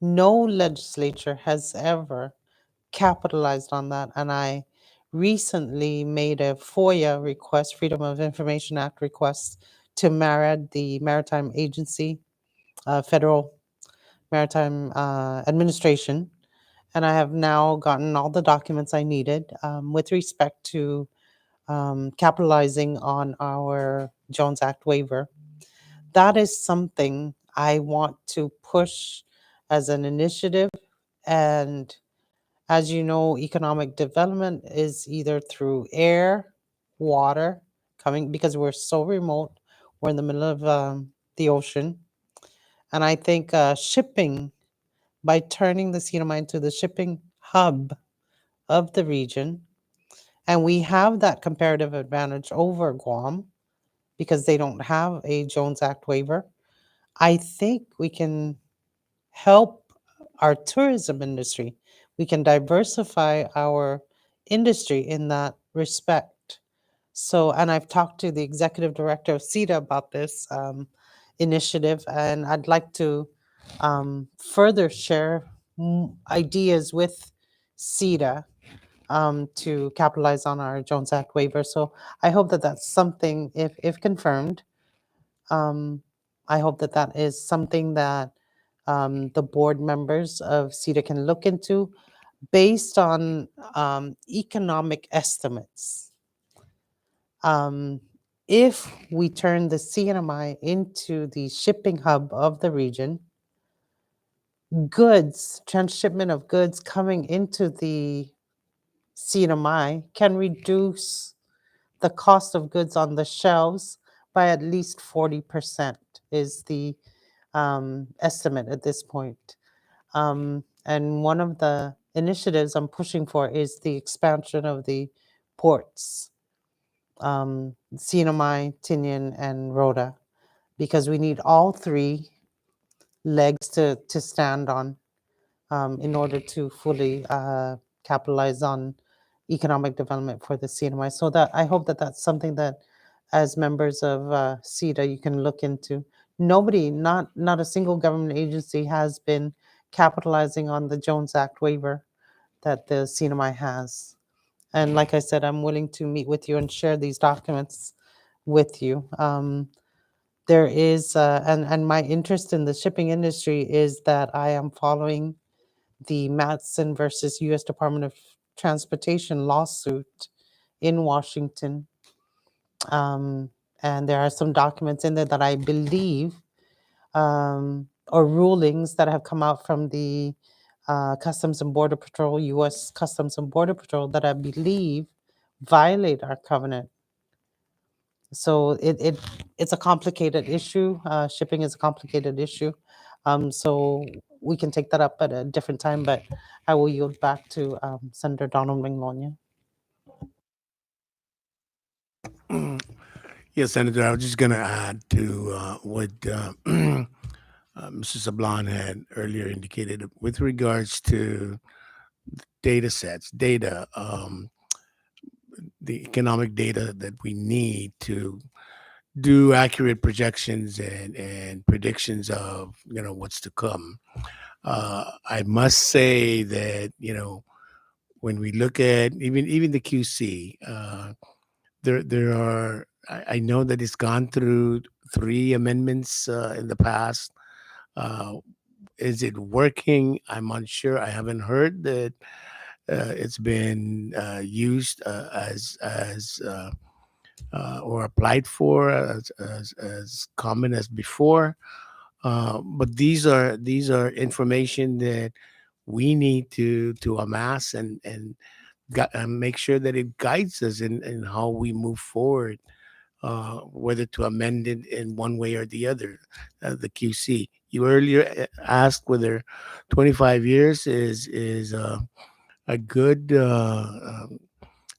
no legislature has ever capitalized on that. And I recently made a FOIA request, Freedom of Information Act request, to MARAD, the Maritime Agency, Federal Maritime Administration. And I have now gotten all the documents I needed with respect to capitalizing on our Jones Act waiver. That is something I want to push as an initiative. And as you know, economic development is either through air, water, coming because we're so remote. We're in the middle of the ocean. And I think shipping, by turning the CNMI into the shipping hub of the region, and we have that comparative advantage over Guam because they don't have a Jones Act waiver. I think we can help our tourism industry. We can diversify our industry in that respect. So, and I've talked to the executive director of CEDA about this initiative, and I'd like to further share ideas with CEDA to capitalize on our Jones Act waiver. So I hope that that's something, if confirmed, I hope that that is something that the board members of CEDA can look into based on economic estimates. If we turn the CNMI into the shipping hub of the region, goods, transshipment of goods coming into the CNMI can reduce the cost of goods on the shelves by at least 40% is the estimate at this point. And one of the initiatives I'm pushing for is the expansion of the ports, CNMI, Tinian, and Rhoda, because we need all three legs to stand on in order to fully capitalize on economic development for the CNMI. So that I hope that that's something that as members of CEDA you can look into. Nobody, not a single government agency has been capitalizing on the Jones Act waiver that the CNMI has. And like I said, I'm willing to meet with you and share these documents with you. There is, and my interest in the shipping industry is that I am following the Matson versus U.S. Department of Transportation lawsuit in Washington. And there are some documents in there that I believe, or rulings that have come out from the Customs and Border Patrol, U.S. Customs and Border Patrol, that I believe violate our covenant. So it's a complicated issue. Shipping is a complicated issue. So we can take that up at a different time, but I will yield back to Senator Donald Manglonia. Yes, Senator, I was just going to add to what Mr. Sablan had earlier indicated with regards to data sets, data, the economic data that we need to do accurate projections and predictions of what's to come. I must say that when we look at even the QC, there are I know that it's gone through 3 amendments in the past. Uh, is it working? I'm unsure. I haven't heard that it's been used or applied for as common as before. But these are information that we need to amass and make sure that it guides us in how we move forward, whether to amend it in one way or the other. The QC. You earlier asked whether 25 years is a good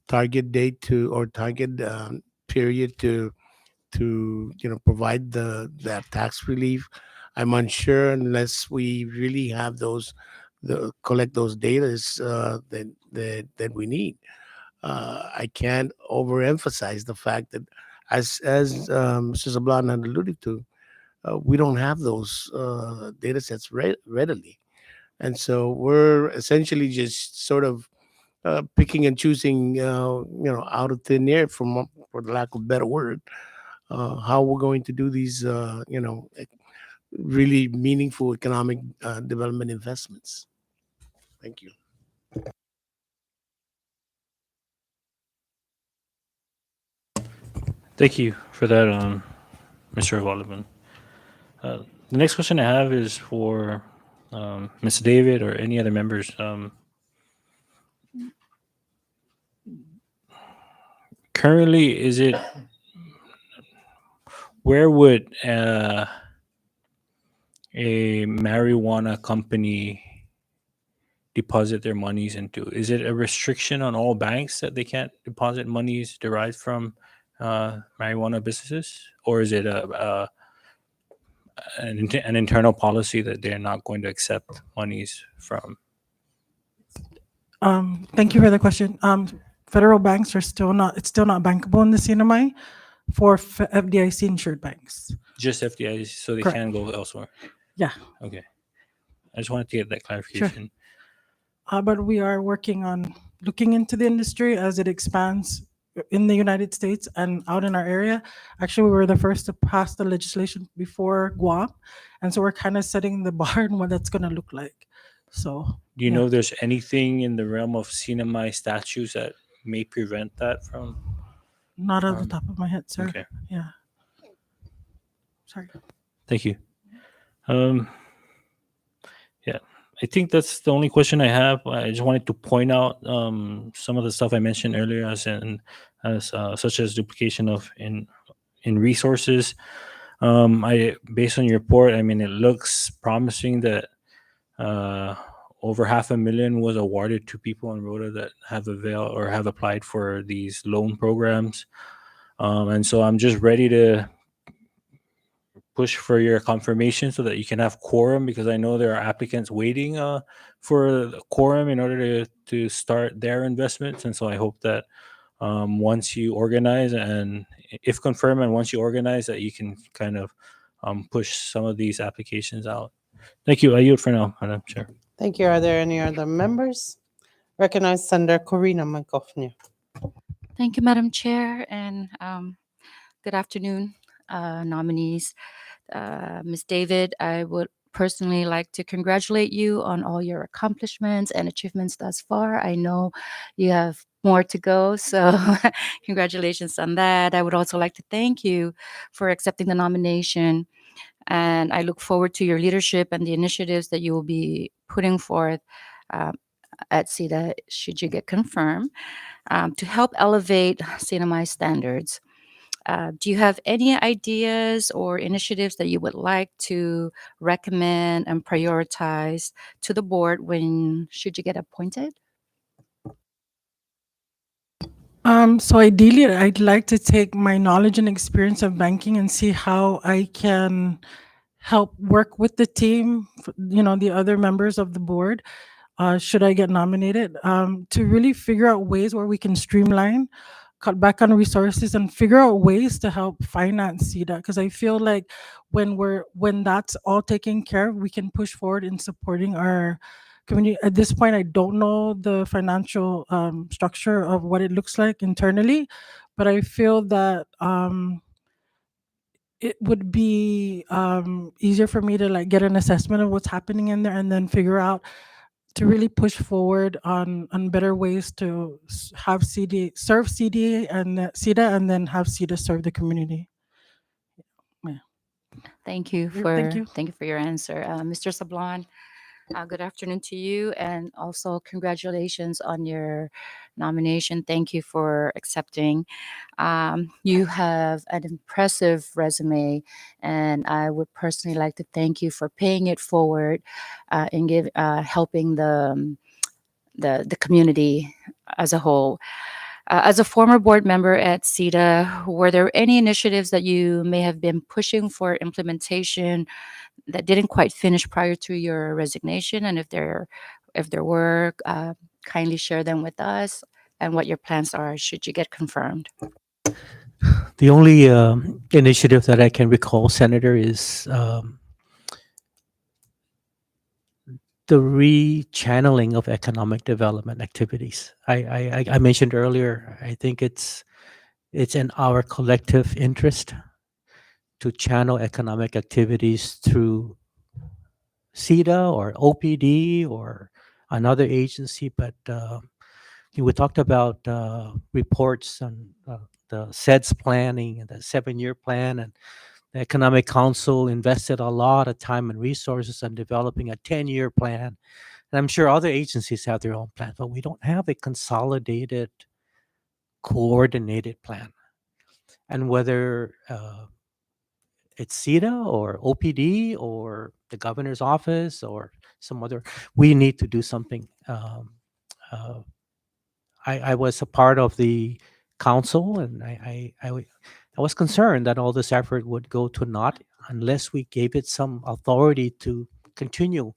target date or target period to provide that tax relief. I'm unsure unless we really have collect those data that we need. I can't overemphasize the fact that as Mr. Zablan had alluded to, we don't have those data sets readily, and so we're essentially just sort of picking and choosing, out of thin air, for the lack of a better word, how we're going to do these, really meaningful economic development investments. Thank you. Thank you for that, Mr. Waldman. The next question I have is for Ms. David or any other members. Currently, where would a marijuana company deposit their monies into? Is it a restriction on all banks that they can't deposit monies derived from marijuana businesses, or is it an internal policy that they're not going to accept monies from? Thank you for the question. Federal banks are still not bankable in the CNMI for FDIC insured banks. Just FDIC, so they Correct. can go elsewhere. Yeah. Okay. I just wanted to get that clarification. But we are working on looking into the industry as it expands in the United States and out in our area. Actually, we were the first to pass the legislation before Guam, and so we're kind of setting the bar on what that's going to look like. So, Do you know if there's anything in the realm of CNMI statutes that may prevent that from? Not off the top of my head, sir. Okay. Yeah. Sorry. Thank you. Yeah, I think that's the only question I have. I just wanted to point out some of the stuff I mentioned earlier, such as duplication of in resources. Based on your report, I mean, it looks promising that over $500,000 was awarded to people in Rhoda that have availed or have applied for these loan programs. And so I'm just ready to push for your confirmation so that you can have quorum, because I know there are applicants waiting for the quorum in order to start their investments. And so I hope that once you organize, and if confirmed, and once you organize, that you can kind of push some of these applications out. Thank you. I yield for now, Madam Chair. Thank you. Are there any other members? Recognize Senator Corina Mancofnia. Thank you, Madam Chair, and good afternoon, nominees. Ms. David, I would personally like to congratulate you on all your accomplishments and achievements thus far. I know you have more to go, so congratulations on that. I would also like to thank you for accepting the nomination, and I look forward to your leadership and the initiatives that you will be putting forth at CEDA, should you get confirmed, to help elevate CNMI standards. Do you have any ideas or initiatives that you would like to recommend and prioritize to the board should you get appointed? So ideally, I'd like to take my knowledge and experience of banking and see how I can help work with the team, the other members of the board, should I get nominated, to really figure out ways where we can streamline, cut back on resources, and figure out ways to help finance CEDA. Because I feel like when that's all taken care of, we can push forward in supporting our community. At this point, I don't know the financial structure of what it looks like internally, but I feel that it would be easier for me to like get an assessment of what's happening in there and then figure out to really push forward on better ways to have CD serve CD and CEDA, and then have CEDA serve the community. Yeah. Thank you Thank you. for your answer, Mr. Sablon. Good afternoon to you, and also congratulations on your nomination. Thank you for accepting. You have an impressive resume, and I would personally like to thank you for paying it forward and helping the community as a whole. As a former board member at CEDA, were there any initiatives that you may have been pushing for implementation that didn't quite finish prior to your resignation? And if there were, kindly share them with us and what your plans are should you get confirmed. The only initiative that I can recall, Senator, is the rechanneling of economic development activities. I mentioned earlier, I think it's in our collective interest to channel economic activities through CEDA or OPD or another agency. But we talked about reports on the CEDS planning and the 7-year plan, and the Economic Council invested a lot of time and resources on developing a 10-year plan. And I'm sure other agencies have their own plan, but we don't have a consolidated, coordinated plan. And whether it's CEDA or OPD or the governor's office or some other, we need to do something. I was a part of the council, and I was concerned that all this effort would go to naught unless we gave it some authority to continue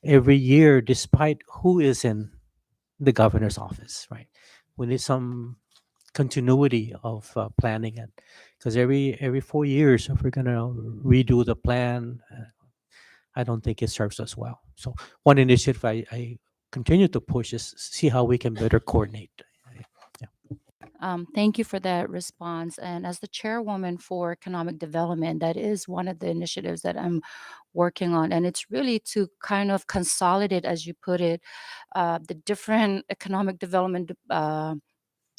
every year, despite who is in the governor's office, right? We need some continuity of planning it, because every 4 years, if we're going to redo the plan, I don't think it serves us well. So one initiative I continue to push is see how we can better coordinate. Thank you for that response. And as the chairwoman for economic development, that is one of the initiatives that I'm working on. And it's really to kind of consolidate, as you put it, the different economic development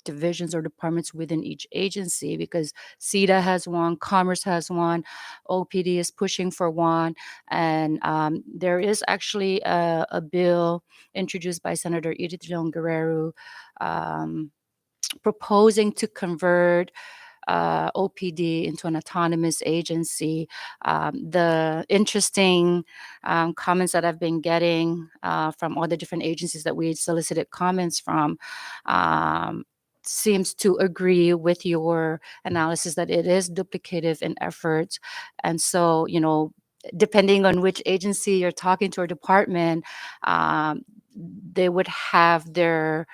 divisions or departments within each agency, because CEDA has one, Commerce has one, OPD is pushing for one, and there is actually a bill introduced by Senator Edith Leon Guerrero proposing to convert OPD into an autonomous agency. The interesting comments that I've been getting from all the different agencies that we solicited comments from seems to agree with your analysis that it is duplicative in efforts. And so, depending on which agency you're talking to or department, they would have their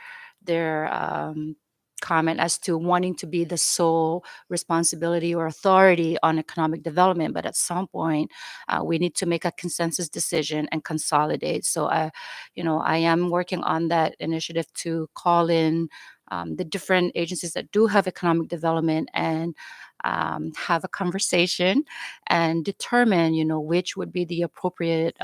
comment as to wanting to be the sole responsibility or authority on economic development. But at some point, we need to make a consensus decision and consolidate. So, I am working on that initiative to call in the different agencies that do have economic development and have a conversation and determine, which would be the appropriate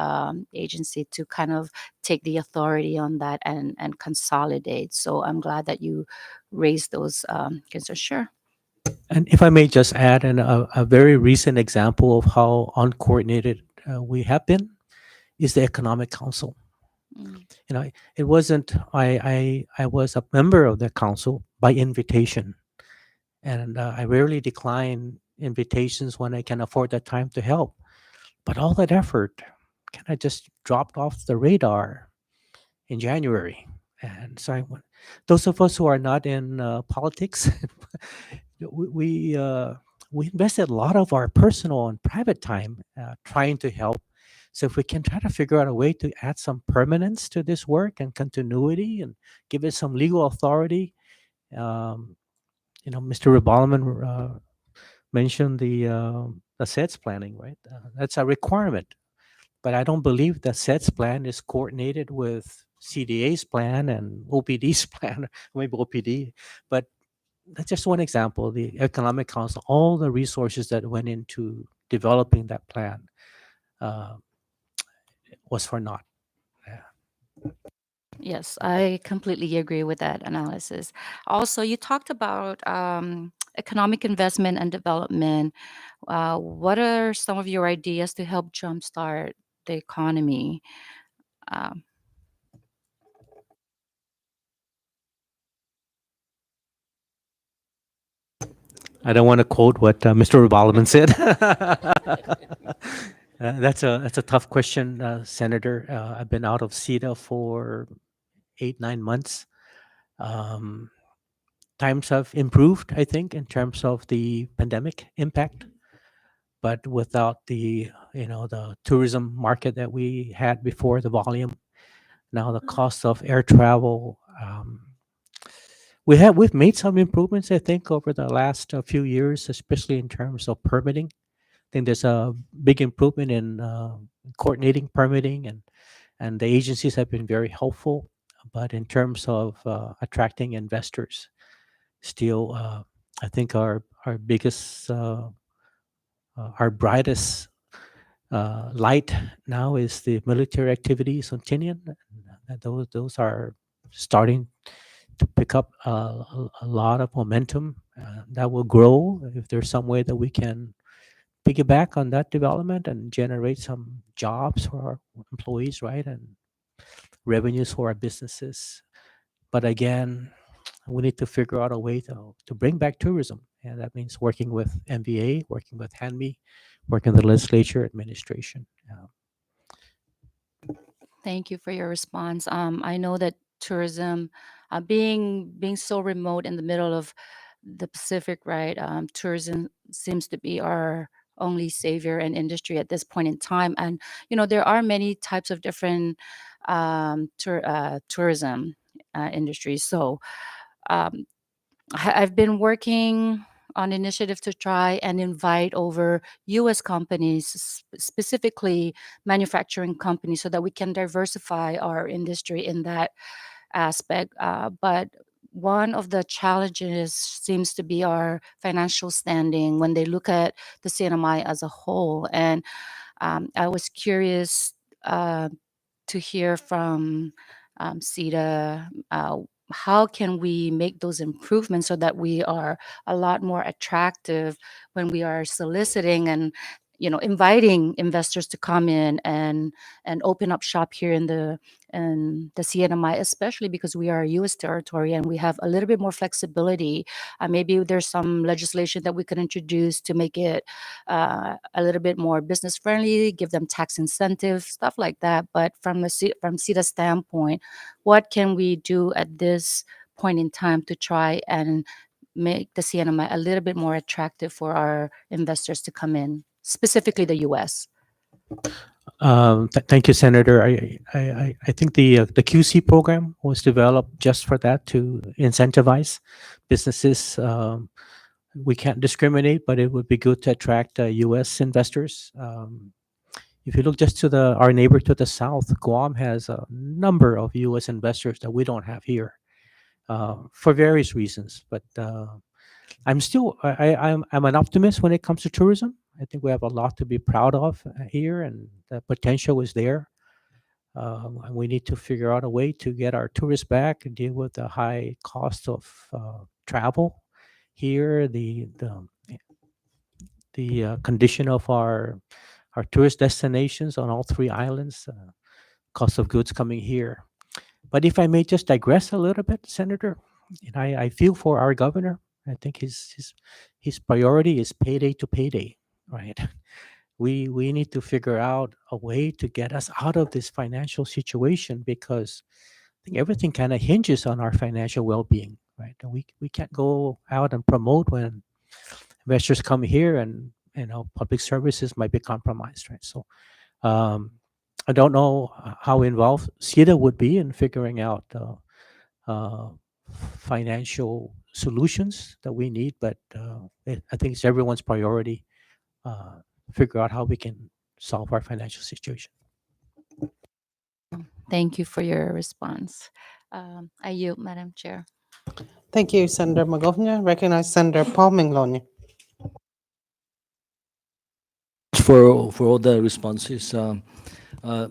agency to kind of take the authority on that and consolidate. So I'm glad that you raised those concerns. Sure. And if I may just add a very recent example of how uncoordinated we have been is the Economic Council. It wasn't, I was a member of the council by invitation. And I rarely decline invitations when I can afford the time to help. But all that effort kind of just dropped off the radar in January. And so those of us who are not in politics, we invested a lot of our personal and private time trying to help So if we can try to figure out a way to add some permanence to this work and continuity and give it some legal authority, Mr. Rebalaman mentioned the SEDS planning, right? That's a requirement, but I don't believe the SEDS plan is coordinated with CDA's plan and OPD's plan, maybe OPD. But that's just one example. The Economic Council, all the resources that went into developing that plan was for naught. Yes, I completely agree with that analysis. Also, you talked about economic investment and development. What are some of your ideas to help jumpstart the economy? Um, I don't want to quote what Mr. Rebalaman said. That's a tough question, Senator. I've been out of CEDA for 8-9 months. Times have improved, I think, in terms of the pandemic impact, but without the tourism market that we had before, the volume, now the cost of air travel. We've made some improvements, I think, over the last few years, especially in terms of permitting. I think there's a big improvement in coordinating permitting, and the agencies have been very helpful. But in terms of attracting investors, still, I think our biggest, our brightest light now is the military activities on Tinian. And those are starting to pick up a lot of momentum. That will grow if there's some way that we can piggyback on that development and generate some jobs for our employees, right? And revenues for our businesses. But again, we need to figure out a way to bring back tourism. And that means working with MVA, working with HANMI, working with the legislature, administration. Thank you for your response. I know that tourism, being so remote in the middle of the Pacific, right? Tourism seems to be our only savior and industry at this point in time. And there are many types of different tourism industries. So um, I've been working on initiative to try and invite over U.S. companies, specifically manufacturing companies, so that we can diversify our industry in that aspect. But one of the challenges seems to be our financial standing when they look at the CNMI as a whole. And I was curious to hear from CEDA. How can we make those improvements so that we are a lot more attractive when we are soliciting and inviting investors to come in and open up shop here in the CNMI, especially because we are a U.S. territory and we have a little bit more flexibility. Maybe there's some legislation that we could introduce to make it a little bit more business friendly, give them tax incentives, stuff like that. But from CEDA standpoint, what can we do at this point in time to try and make the CNMI a little bit more attractive for our investors to come in, specifically the U.S.? Thank you, Senator. I think the QC program was developed just for that, to incentivize businesses. We can't discriminate, but it would be good to attract U.S. investors. If you look just to our neighbor to the south, Guam has a number of U.S. investors that we don't have here for various reasons. But I'm an optimist when it comes to tourism. I think we have a lot to be proud of here, and the potential is there. And we need to figure out a way to get our tourists back and deal with the high cost of travel here, the condition of our tourist destinations on all 3 islands, cost of goods coming here. But if I may just digress a little bit, Senator, I feel for our governor. I think his priority is payday to payday, right? We need to figure out a way to get us out of this financial situation, because I think everything kind of hinges on our financial well-being, right? And we can't go out and promote when investors come here and public services might be compromised, right? So I don't know how involved CEDA would be in figuring out uh, financial solutions that we need, but I think it's everyone's priority figure out how we can solve our financial situation. Thank you for your response. I yield, Madam Chair. Thank you, Senator Magovnia. Recognize Senator Paul Mingloni. For all the responses. Uh, I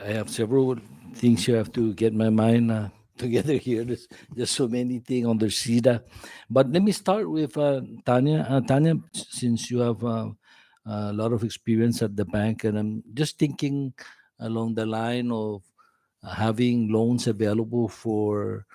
have several things you have to get my mind together here. There's just so many things on the CEDA. But let me start with Tanya. Tanya, since you have a lot of experience at the bank, and I'm just thinking along the line of having loans available for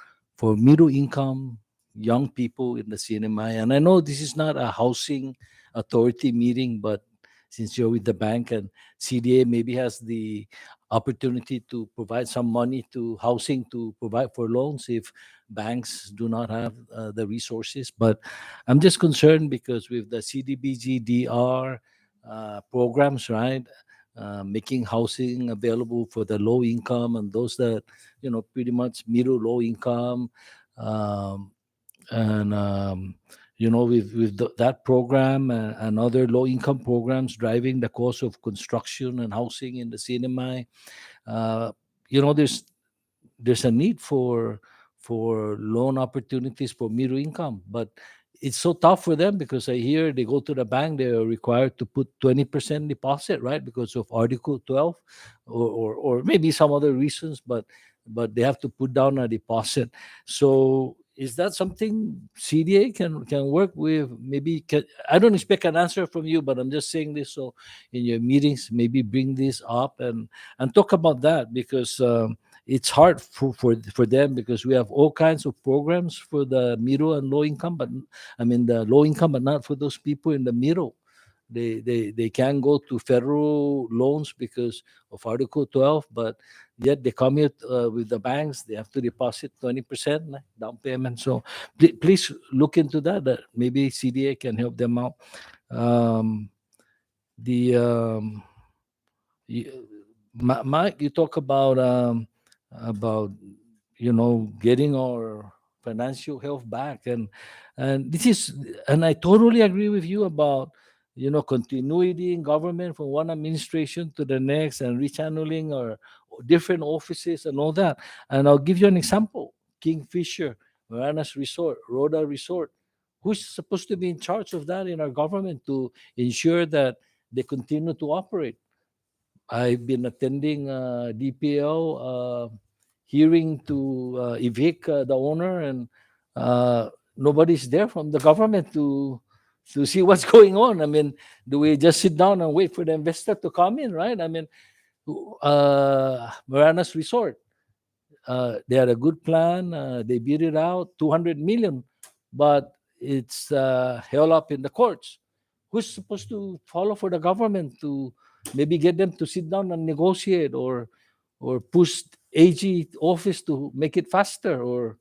middle income young people in the CNMI. And I know this is not a housing authority meeting, but since you're with the bank and CDA maybe has the opportunity to provide some money to housing to provide for loans if banks do not have the resources. But I'm just concerned because with the CDBG DR programs, right? Making housing available for the low income and those that pretty much middle low income, and with that program and other low income programs driving the cost of construction and housing in the CNMI, there's a need for loan opportunities for middle income, but it's so tough for them because I hear they go to the bank, they're required to put 20% deposit, right? Because of Article 12 or maybe some other reasons, but they have to put down a deposit. So is that something CDA can work with? Maybe I don't expect an answer from you, but I'm just saying this so in your meetings, maybe bring this up and talk about that because it's hard for them because we have all kinds of programs for the middle and low income, but I mean the low income, but not for those people in the middle. They can go to federal loans because of Article 12, but yet they come here with the banks. They have to deposit 20% down payment. So please look into that. Maybe CDA can help them out. Mike, you talk about getting our financial health back, and this is, and I totally agree with you about continuity in government from one administration to the next and rechanneling our different offices and all that. And I'll give you an example: Kingfisher, Marianas Resort, Rhoda Resort. Who's supposed to be in charge of that in our government to ensure that they continue to operate? I've been attending DPL hearing to evict the owner, and nobody's there from the government to see what's going on. I mean, do we just sit down and wait for the investor to come in, right? I mean, Marianas Resort, they had a good plan. They beat it out, 200 million, but it's held up in the courts. Who's supposed to follow for the government to maybe get them to sit down and negotiate or push AG office to make it faster or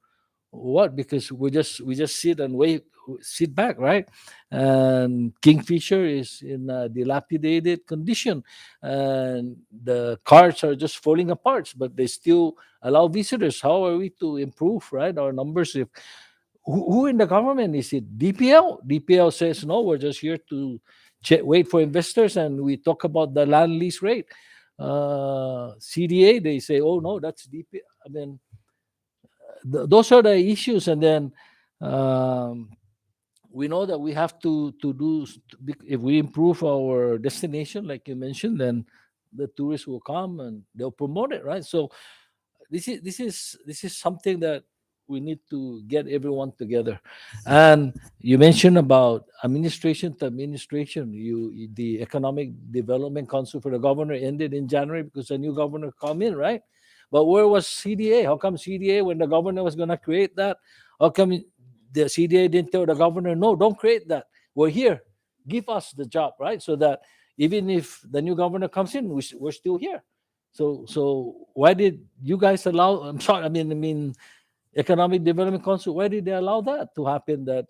what? Because we just sit and wait, sit back, right? And Kingfisher is in a dilapidated condition, and the cars are just falling apart, but they still allow visitors. How are we to improve, right, our numbers if who in the government? Is it DPL? DPL says no, we're just here to wait for investors, and we talk about the land lease rate. CDA, they say, oh no, that's DPL. I mean, those are the issues, and then we know that we have to do. If we improve our destination, like you mentioned, then the tourists will come and they'll promote it, right? So this is something that we need to get everyone together. And you mentioned about administration to administration. The Economic Development Council for the governor ended in January because a new governor come in, right? But where was CDA? How come CDA, when the governor was going to create that, how come the CDA didn't tell the governor, no, don't create that. We're here. Give us the job, right? So that even if the new governor comes in, we're still here. So why did you guys allow? I'm sorry. I mean, Economic Development Council. Why did they allow that to happen? That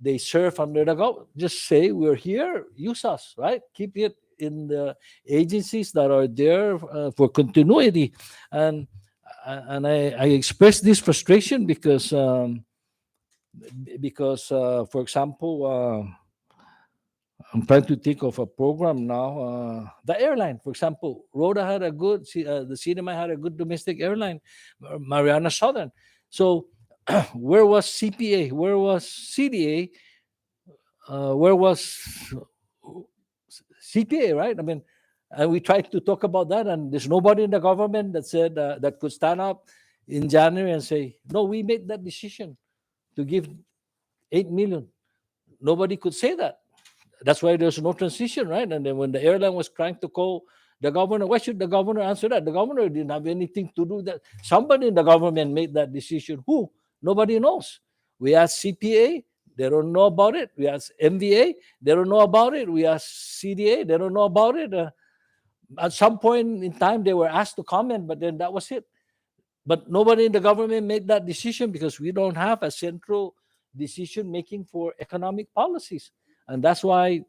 they serve under the government. Just say we're here. Use us, right? Keep it in the agencies that are there for continuity. And I express this frustration because for example, I'm trying to think of a program now. The airline, for example, Rhoda had a good, the cinema had a good domestic airline, Mariana Southern. So where was CPA? Where was CDA? Where was CPA, right? I mean, and we tried to talk about that, and there's nobody in the government that said that could stand up in January and say, no, we made that decision to give 8 million. Nobody could say that. That's why there's no transition, right? And then when the airline was trying to call the governor, why should the governor answer that? The governor didn't have anything to do that. Somebody in the government made that decision. Who? Nobody knows. We asked CPA, they don't know about it. We asked MVA, they don't know about it. We asked CDA, they don't know about it. At some point in time, they were asked to comment, but then that was it. But nobody in the government made that decision because we don't have a central decision making for economic policies. And that's why,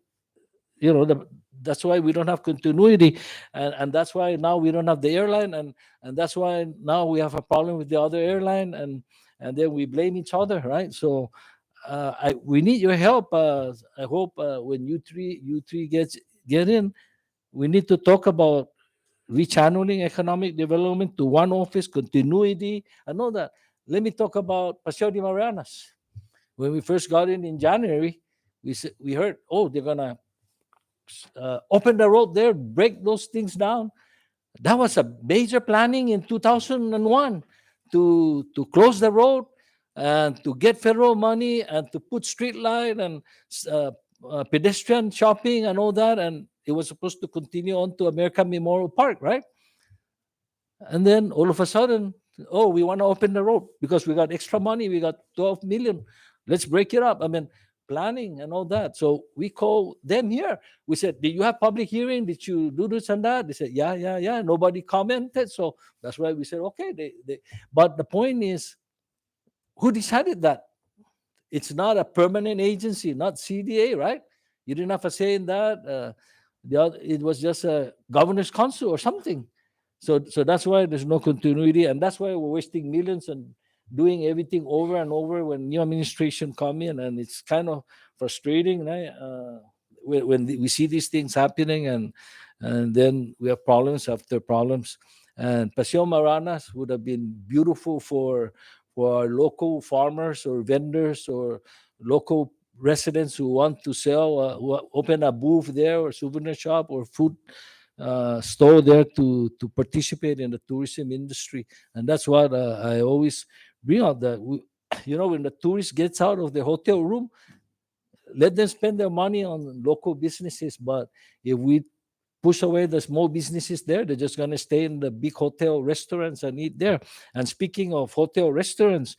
that's why we don't have continuity. And that's why now we don't have the airline. And that's why now we have a problem with the other airline. And then we blame each other, right? So we need your help. I hope when you three get in, we need to talk about rechanneling economic development to one office, continuity, and all that. Let me talk about Paseo de Marianas. When we first got in January, we heard, oh, they're gonna open the road there, break those things down. That was a major planning in 2001 to close the road and to get federal money and to put street light and pedestrian shopping and all that. And it was supposed to continue on to American Memorial Park, right? And then all of a sudden, oh, we want to open the road because we got extra money. We got 12 million. Let's break it up. I mean, planning and all that. So we call them here. We said, did you have public hearing? Did you do this and that? They said, yeah. Nobody commented. So that's why we said, okay. But the point is, who decided that? It's not a permanent agency, not CDA, right? You didn't have a say in that. It was just a governor's council or something. So that's why there's no continuity, and that's why we're wasting millions and doing everything over and over when new administration come in, and it's kind of frustrating, right? When we see these things happening, and then we have problems after problems. And Paseo Marianas would have been beautiful for our local farmers or vendors or local residents who want to sell, open a booth there or souvenir shop or food store there to participate in the tourism industry. And that's what I always bring out, that when the tourist gets out of the hotel room, let them spend their money on local businesses. But if we push away the small businesses there, they're just going to stay in the big hotel restaurants and eat there. And speaking of hotel restaurants,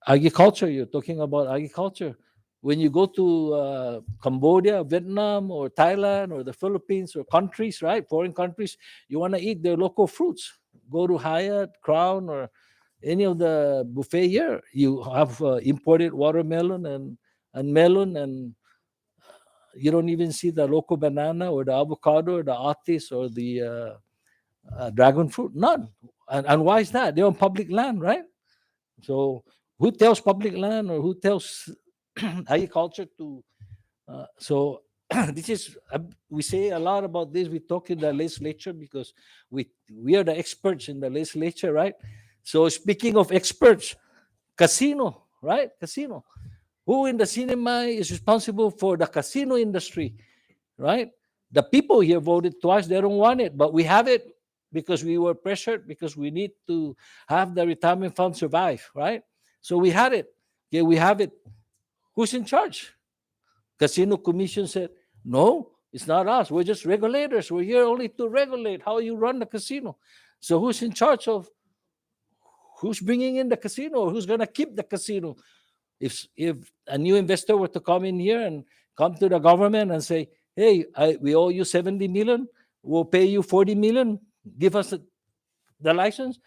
agriculture, you're talking about agriculture. When you go to Cambodia, Vietnam, or Thailand, or the Philippines, or countries, right, foreign countries, you want to eat their local fruits. Go to Hyatt, Crown, or any of the buffet here. You have imported watermelon and melon, and you don't even see the local banana or the avocado or the artist or the dragon fruit. None. And why is that? They're on public land, right? So who tells public land or who tells agriculture to? So this is, we say a lot about this. We talk in the legislature because we are the experts in the legislature, right? So speaking of experts, casino, right? Casino. Who in the cinema is responsible for the casino industry, right? The people here voted twice. They don't want it, but we have it because we were pressured, because we need to have the retirement fund survive, right? So we had it. Yeah, we have it. Who's in charge? Casino Commission said, no, it's not us. We're just regulators. We're here only to regulate how you run the casino. So who's in charge of who's bringing in the casino? Who's going to keep the casino? If a new investor were to come in here and come to the government and say, hey, we owe you 70 million, we'll pay you 40 million, give us the license.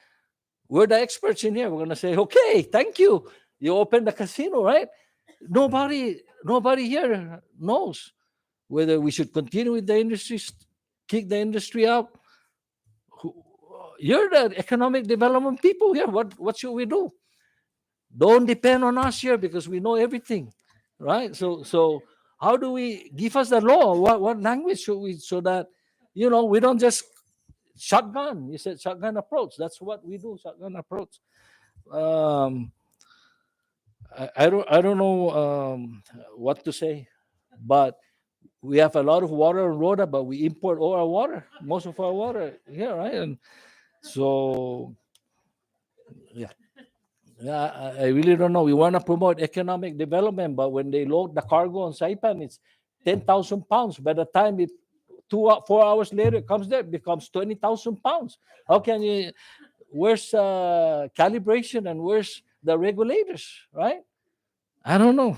We're the experts in here. We're going to say, okay, thank you. You open the casino, right? Nobody here knows. whether we should continue with the industry, kick the industry out. You're the economic development people here. What should we do? Don't depend on us here because we know everything, right? So how do we give us the law? What language should we, so that we don't just shotgun. You said shotgun approach. That's what we do. Shotgun approach. I don't know what to say, but we have a lot of water in Rhoda, but we import all our water, most of our water here, right? And so, yeah. I really don't know. We want to promote economic development, but when they load the cargo on Saipan, it's 10,000 pounds. By the time 4 hours later it comes there, it becomes 20,000 pounds. How can you? Where's calibration and where's the regulators, right? I don't know.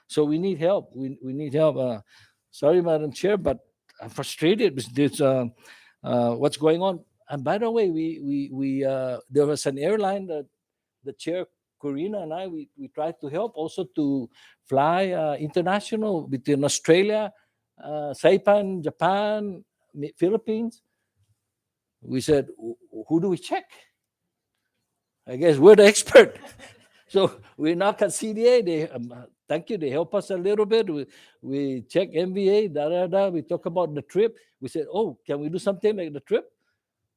So we need help. We need help. Sorry, Madam Chair, but I'm frustrated with this. What's going on? And by the way, we there was an airline that the chair Corina and I we tried to help also to fly international between Australia, Saipan, Japan, Philippines. We said, who do we check? I guess we're the expert. So we knock at CDA. They thank you. They help us a little bit. We check MVA. We talk about the trip. We said, oh, can we do something like the trip?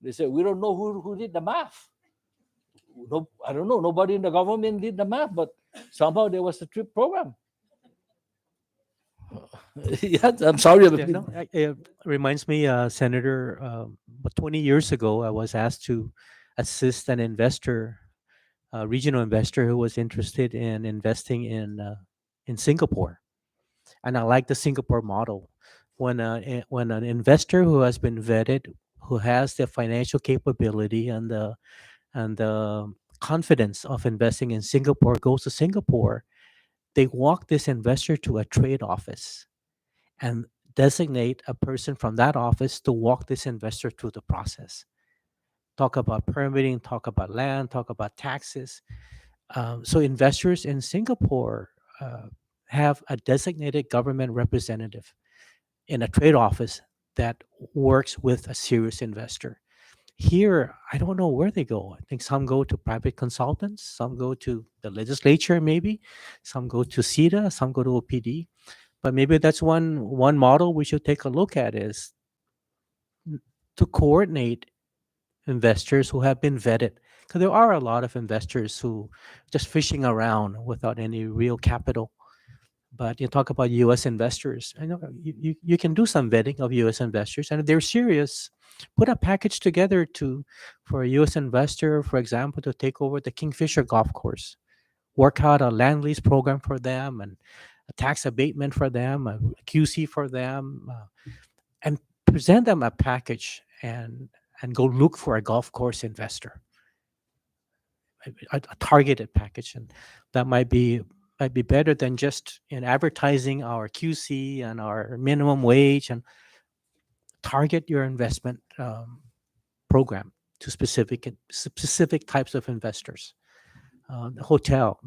They said, we don't know who did the math. No, I don't know. Nobody in the government did the math, but somehow there was a trip program. Yes, I'm sorry. It reminds me, Senator, about 20 years ago, I was asked to assist an investor, a regional investor who was interested in investing in Singapore. And I like the Singapore model. When an investor who has been vetted, who has the financial capability and the confidence of investing in Singapore goes to Singapore, they walk this investor to a trade office and designate a person from that office to walk this investor through the process. Talk about permitting, talk about land, talk about taxes. So investors in Singapore have a designated government representative in a trade office that works with a serious investor. Here, I don't know where they go. I think some go to private consultants, some go to the legislature, maybe, some go to CEDA, some go to OPD. But maybe that's one model we should take a look at, is to coordinate investors who have been vetted. Because there are a lot of investors who just fishing around without any real capital. But you talk about U.S. investors. I know you can do some vetting of U.S. investors, and if they're serious, put a package together for a U.S. investor, for example, to take over the Kingfisher golf course. Work out a land lease program for them and a tax abatement for them, a QC for them, and present them a package and go look for a golf course investor, a targeted package, and that might be better than just in advertising our QC and our minimum wage, and target your investment program to specific types of investors. The hotel,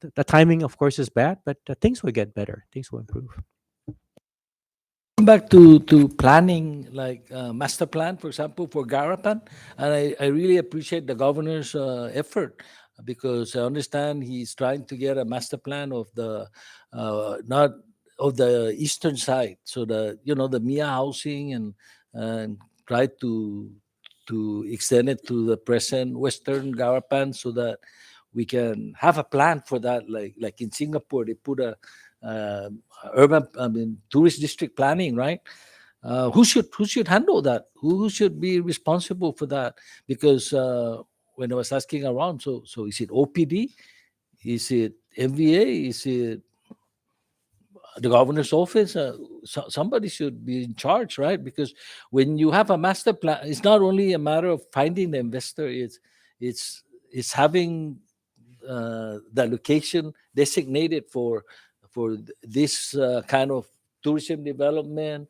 the timing, of course, is bad, but things will get better. Things will improve. Back to planning, like master plan, for example, for Garapan, and I really appreciate the governor's effort, because I understand he's trying to get a master plan of the not of the eastern side, so the the Mia housing, and try to extend it to the present western Garapan, so that we can have a plan for that, like in Singapore they put a urban, tourist district planning, right? Who should handle that? Who should be responsible for that? Because when I was asking around, so is it OPD? Is it MVA? Is it the governor's office? Somebody should be in charge, right? Because when you have a master plan, it's not only a matter of finding the investor. It's having the location designated for this kind of tourism development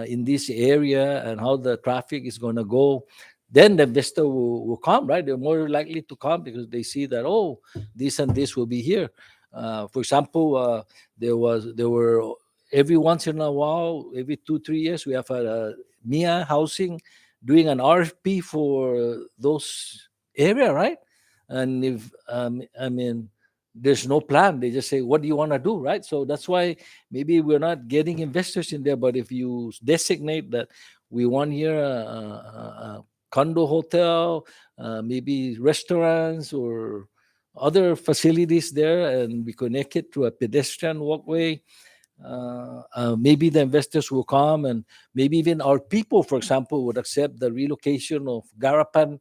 in this area, and how the traffic is going to go. Then the investor will come, right? They're more likely to come because they see that, oh, this and this will be here. For example, there were every once in a while, every 2-3 years, we have a MIA housing doing an RFP for those area, right? And if I mean, there's no plan. They just say, "What do you want to do?" Right? So that's why maybe we're not getting investors in there. But if you designate that we want here a condo hotel, maybe restaurants or other facilities there, and we connect it to a pedestrian walkway, maybe the investors will come, and maybe even our people, for example, would accept the relocation of Garapan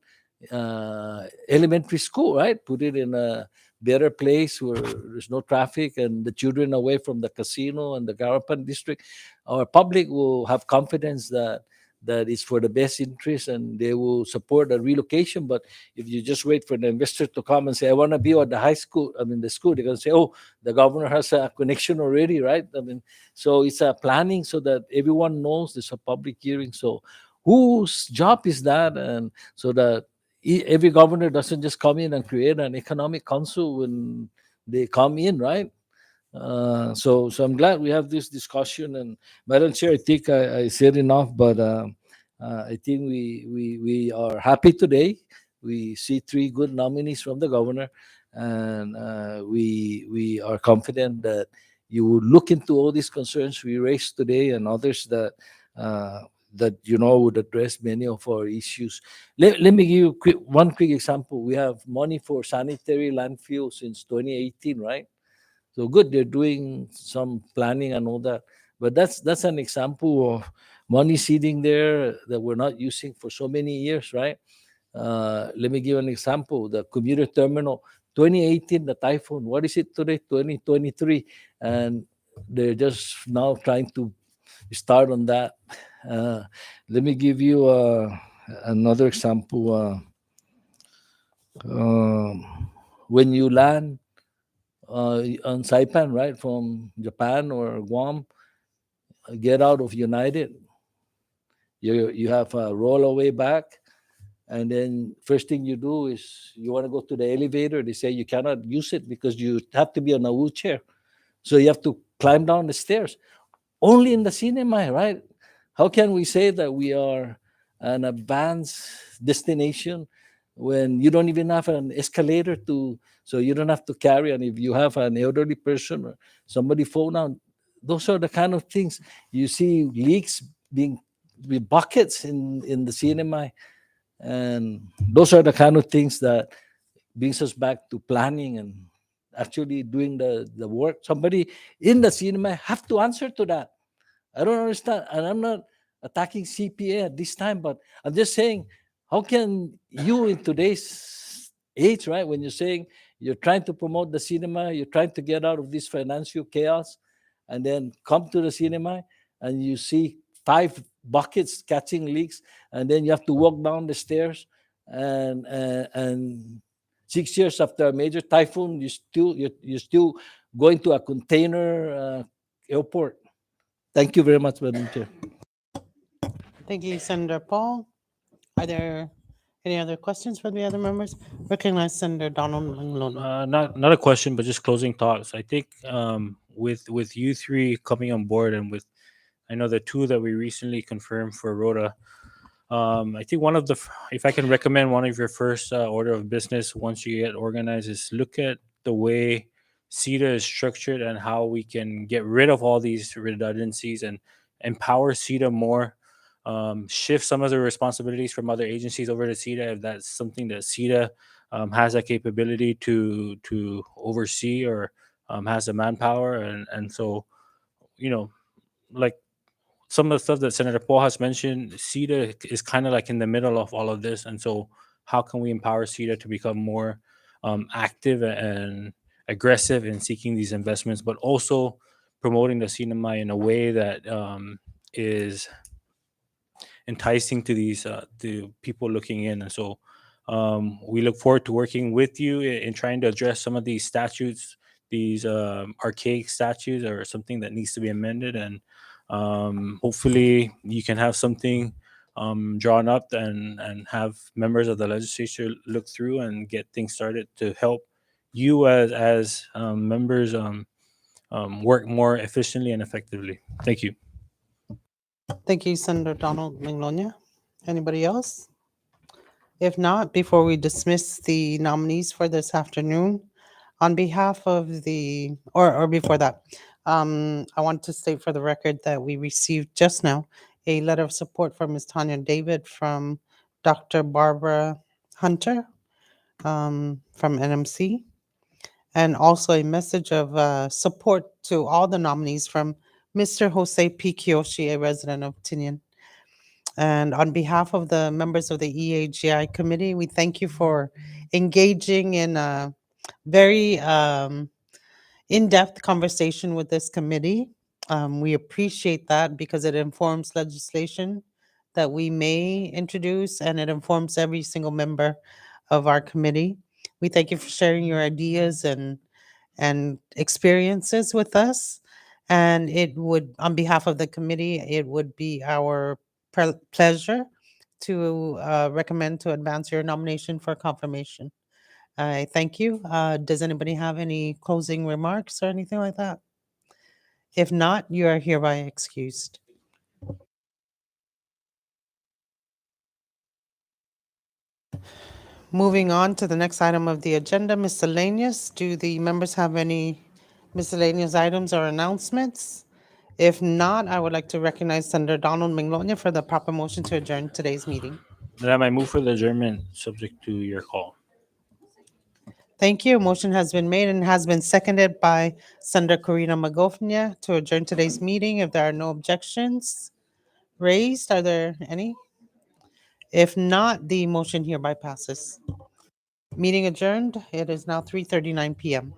elementary school, right? Put it in a better place where there's no traffic and the children away from the casino and the Garapan district. Our public will have confidence that it's for the best interest and they will support the relocation. But if you just wait for the investor to come and say, I want to be at the high school, the school, they're going to say, oh, the governor has a connection already, right? So it's a planning so that everyone knows there's a public hearing. So whose job is that? And so that every governor doesn't just come in and create an economic council when they come in, right? So I'm glad we have this discussion. And Madam Chair, I think I said enough, but I think we are happy today. We see 3 good nominees from the governor, and we are confident that you will look into all these concerns we raised today and others that would address many of our issues. Let me give you one quick example. We have money for sanitary landfill since 2018, right? So good, they're doing some planning and all that. But that's an example of money sitting there that we're not using for so many years, right? Let me give an example. The commuter terminal, 2018, the typhoon. What is it today? 2023. And they're just now trying to start on that. Let me give you another example. When you land on Saipan, right, from Japan or Guam, get out of United, you have a rollaway back, and then first thing you do is you want to go to the elevator. They say you cannot use it because you have to be on a wheelchair, so you have to climb down the stairs. Only in the cinema, right? How can we say that we are an advanced destination when you don't even have an escalator so you don't have to carry? And if you have an elderly person or somebody fall down, those are the kind of things you see leaks being with buckets in the cinema, and those are the kind of things that brings us back to planning and actually doing the work. Somebody in the cinema have to answer to that. I don't understand, and I'm not attacking CPA at this time, but I'm just saying, how can you in today's age, right, when you're saying you're trying to promote the cinema, you're trying to get out of this financial chaos, and then come to the cinema and you see 5 buckets catching leaks, and then you have to walk down the stairs, and 6 years after a major typhoon, you're still going to a container airport. Thank you very much, Madam Chair. Thank you, Senator Paul. Are there any other questions from the other members? Recognize Senator Donald Manglona. Not a question, but just closing thoughts. I think with you 3 coming on board, and with, I know the 2 that we recently confirmed for Rhoda, I think one of the, if I can recommend one of your first order of business once you get organized, is look at the way CEDA is structured and how we can get rid of all these redundancies and empower CEDA more. Shift some of the responsibilities from other agencies over to CEDA if that's something that CEDA has that capability to oversee or has the manpower. And so, like some of the stuff that Senator Paul has mentioned, CEDA is kind of like in the middle of all of this. And so how can we empower CEDA to become more active and aggressive in seeking these investments, but also promoting the cinema in a way that is enticing to these to people looking in. And so we look forward to working with you in trying to address some of these statutes, these archaic statutes, or something that needs to be amended. And hopefully you can have something drawn up and have members of the legislature look through and get things started to help you as members work more efficiently and effectively. Thank you. Thank you, Senator Donald Manglonia. Anybody else? If not, before we dismiss the nominees for this afternoon, on behalf of the, or before that, I want to state for the record that we received just now a letter of support from Ms. Tanya David from Dr. Barbara Hunter from NMC, and also a message of support to all the nominees from Mr. Jose P. Kiyoshi, a resident of Tinian. And on behalf of the members of the EAGI committee, we thank you for engaging in a very in-depth conversation with this committee. We appreciate that because it informs legislation that we may introduce, and it informs every single member of our committee. We thank you for sharing your ideas and experiences with us. And it would, on behalf of the committee, it would be our pleasure to recommend to advance your nomination for confirmation. I thank you. Does anybody have any closing remarks or anything like that? If not, you are hereby excused. Moving on to the next item of the agenda, miscellaneous. Do the members have any miscellaneous items or announcements? If not, I would like to recognize Senator Donald Manglonia for the proper motion to adjourn today's meeting. Madam, I move for the adjournment, subject to your call. Thank you. A motion has been made and has been seconded by Senator Corina Magofnia to adjourn today's meeting. If there are no objections raised, are there any? If not, the motion hereby passes. Meeting adjourned. It is now 3:39 p.m.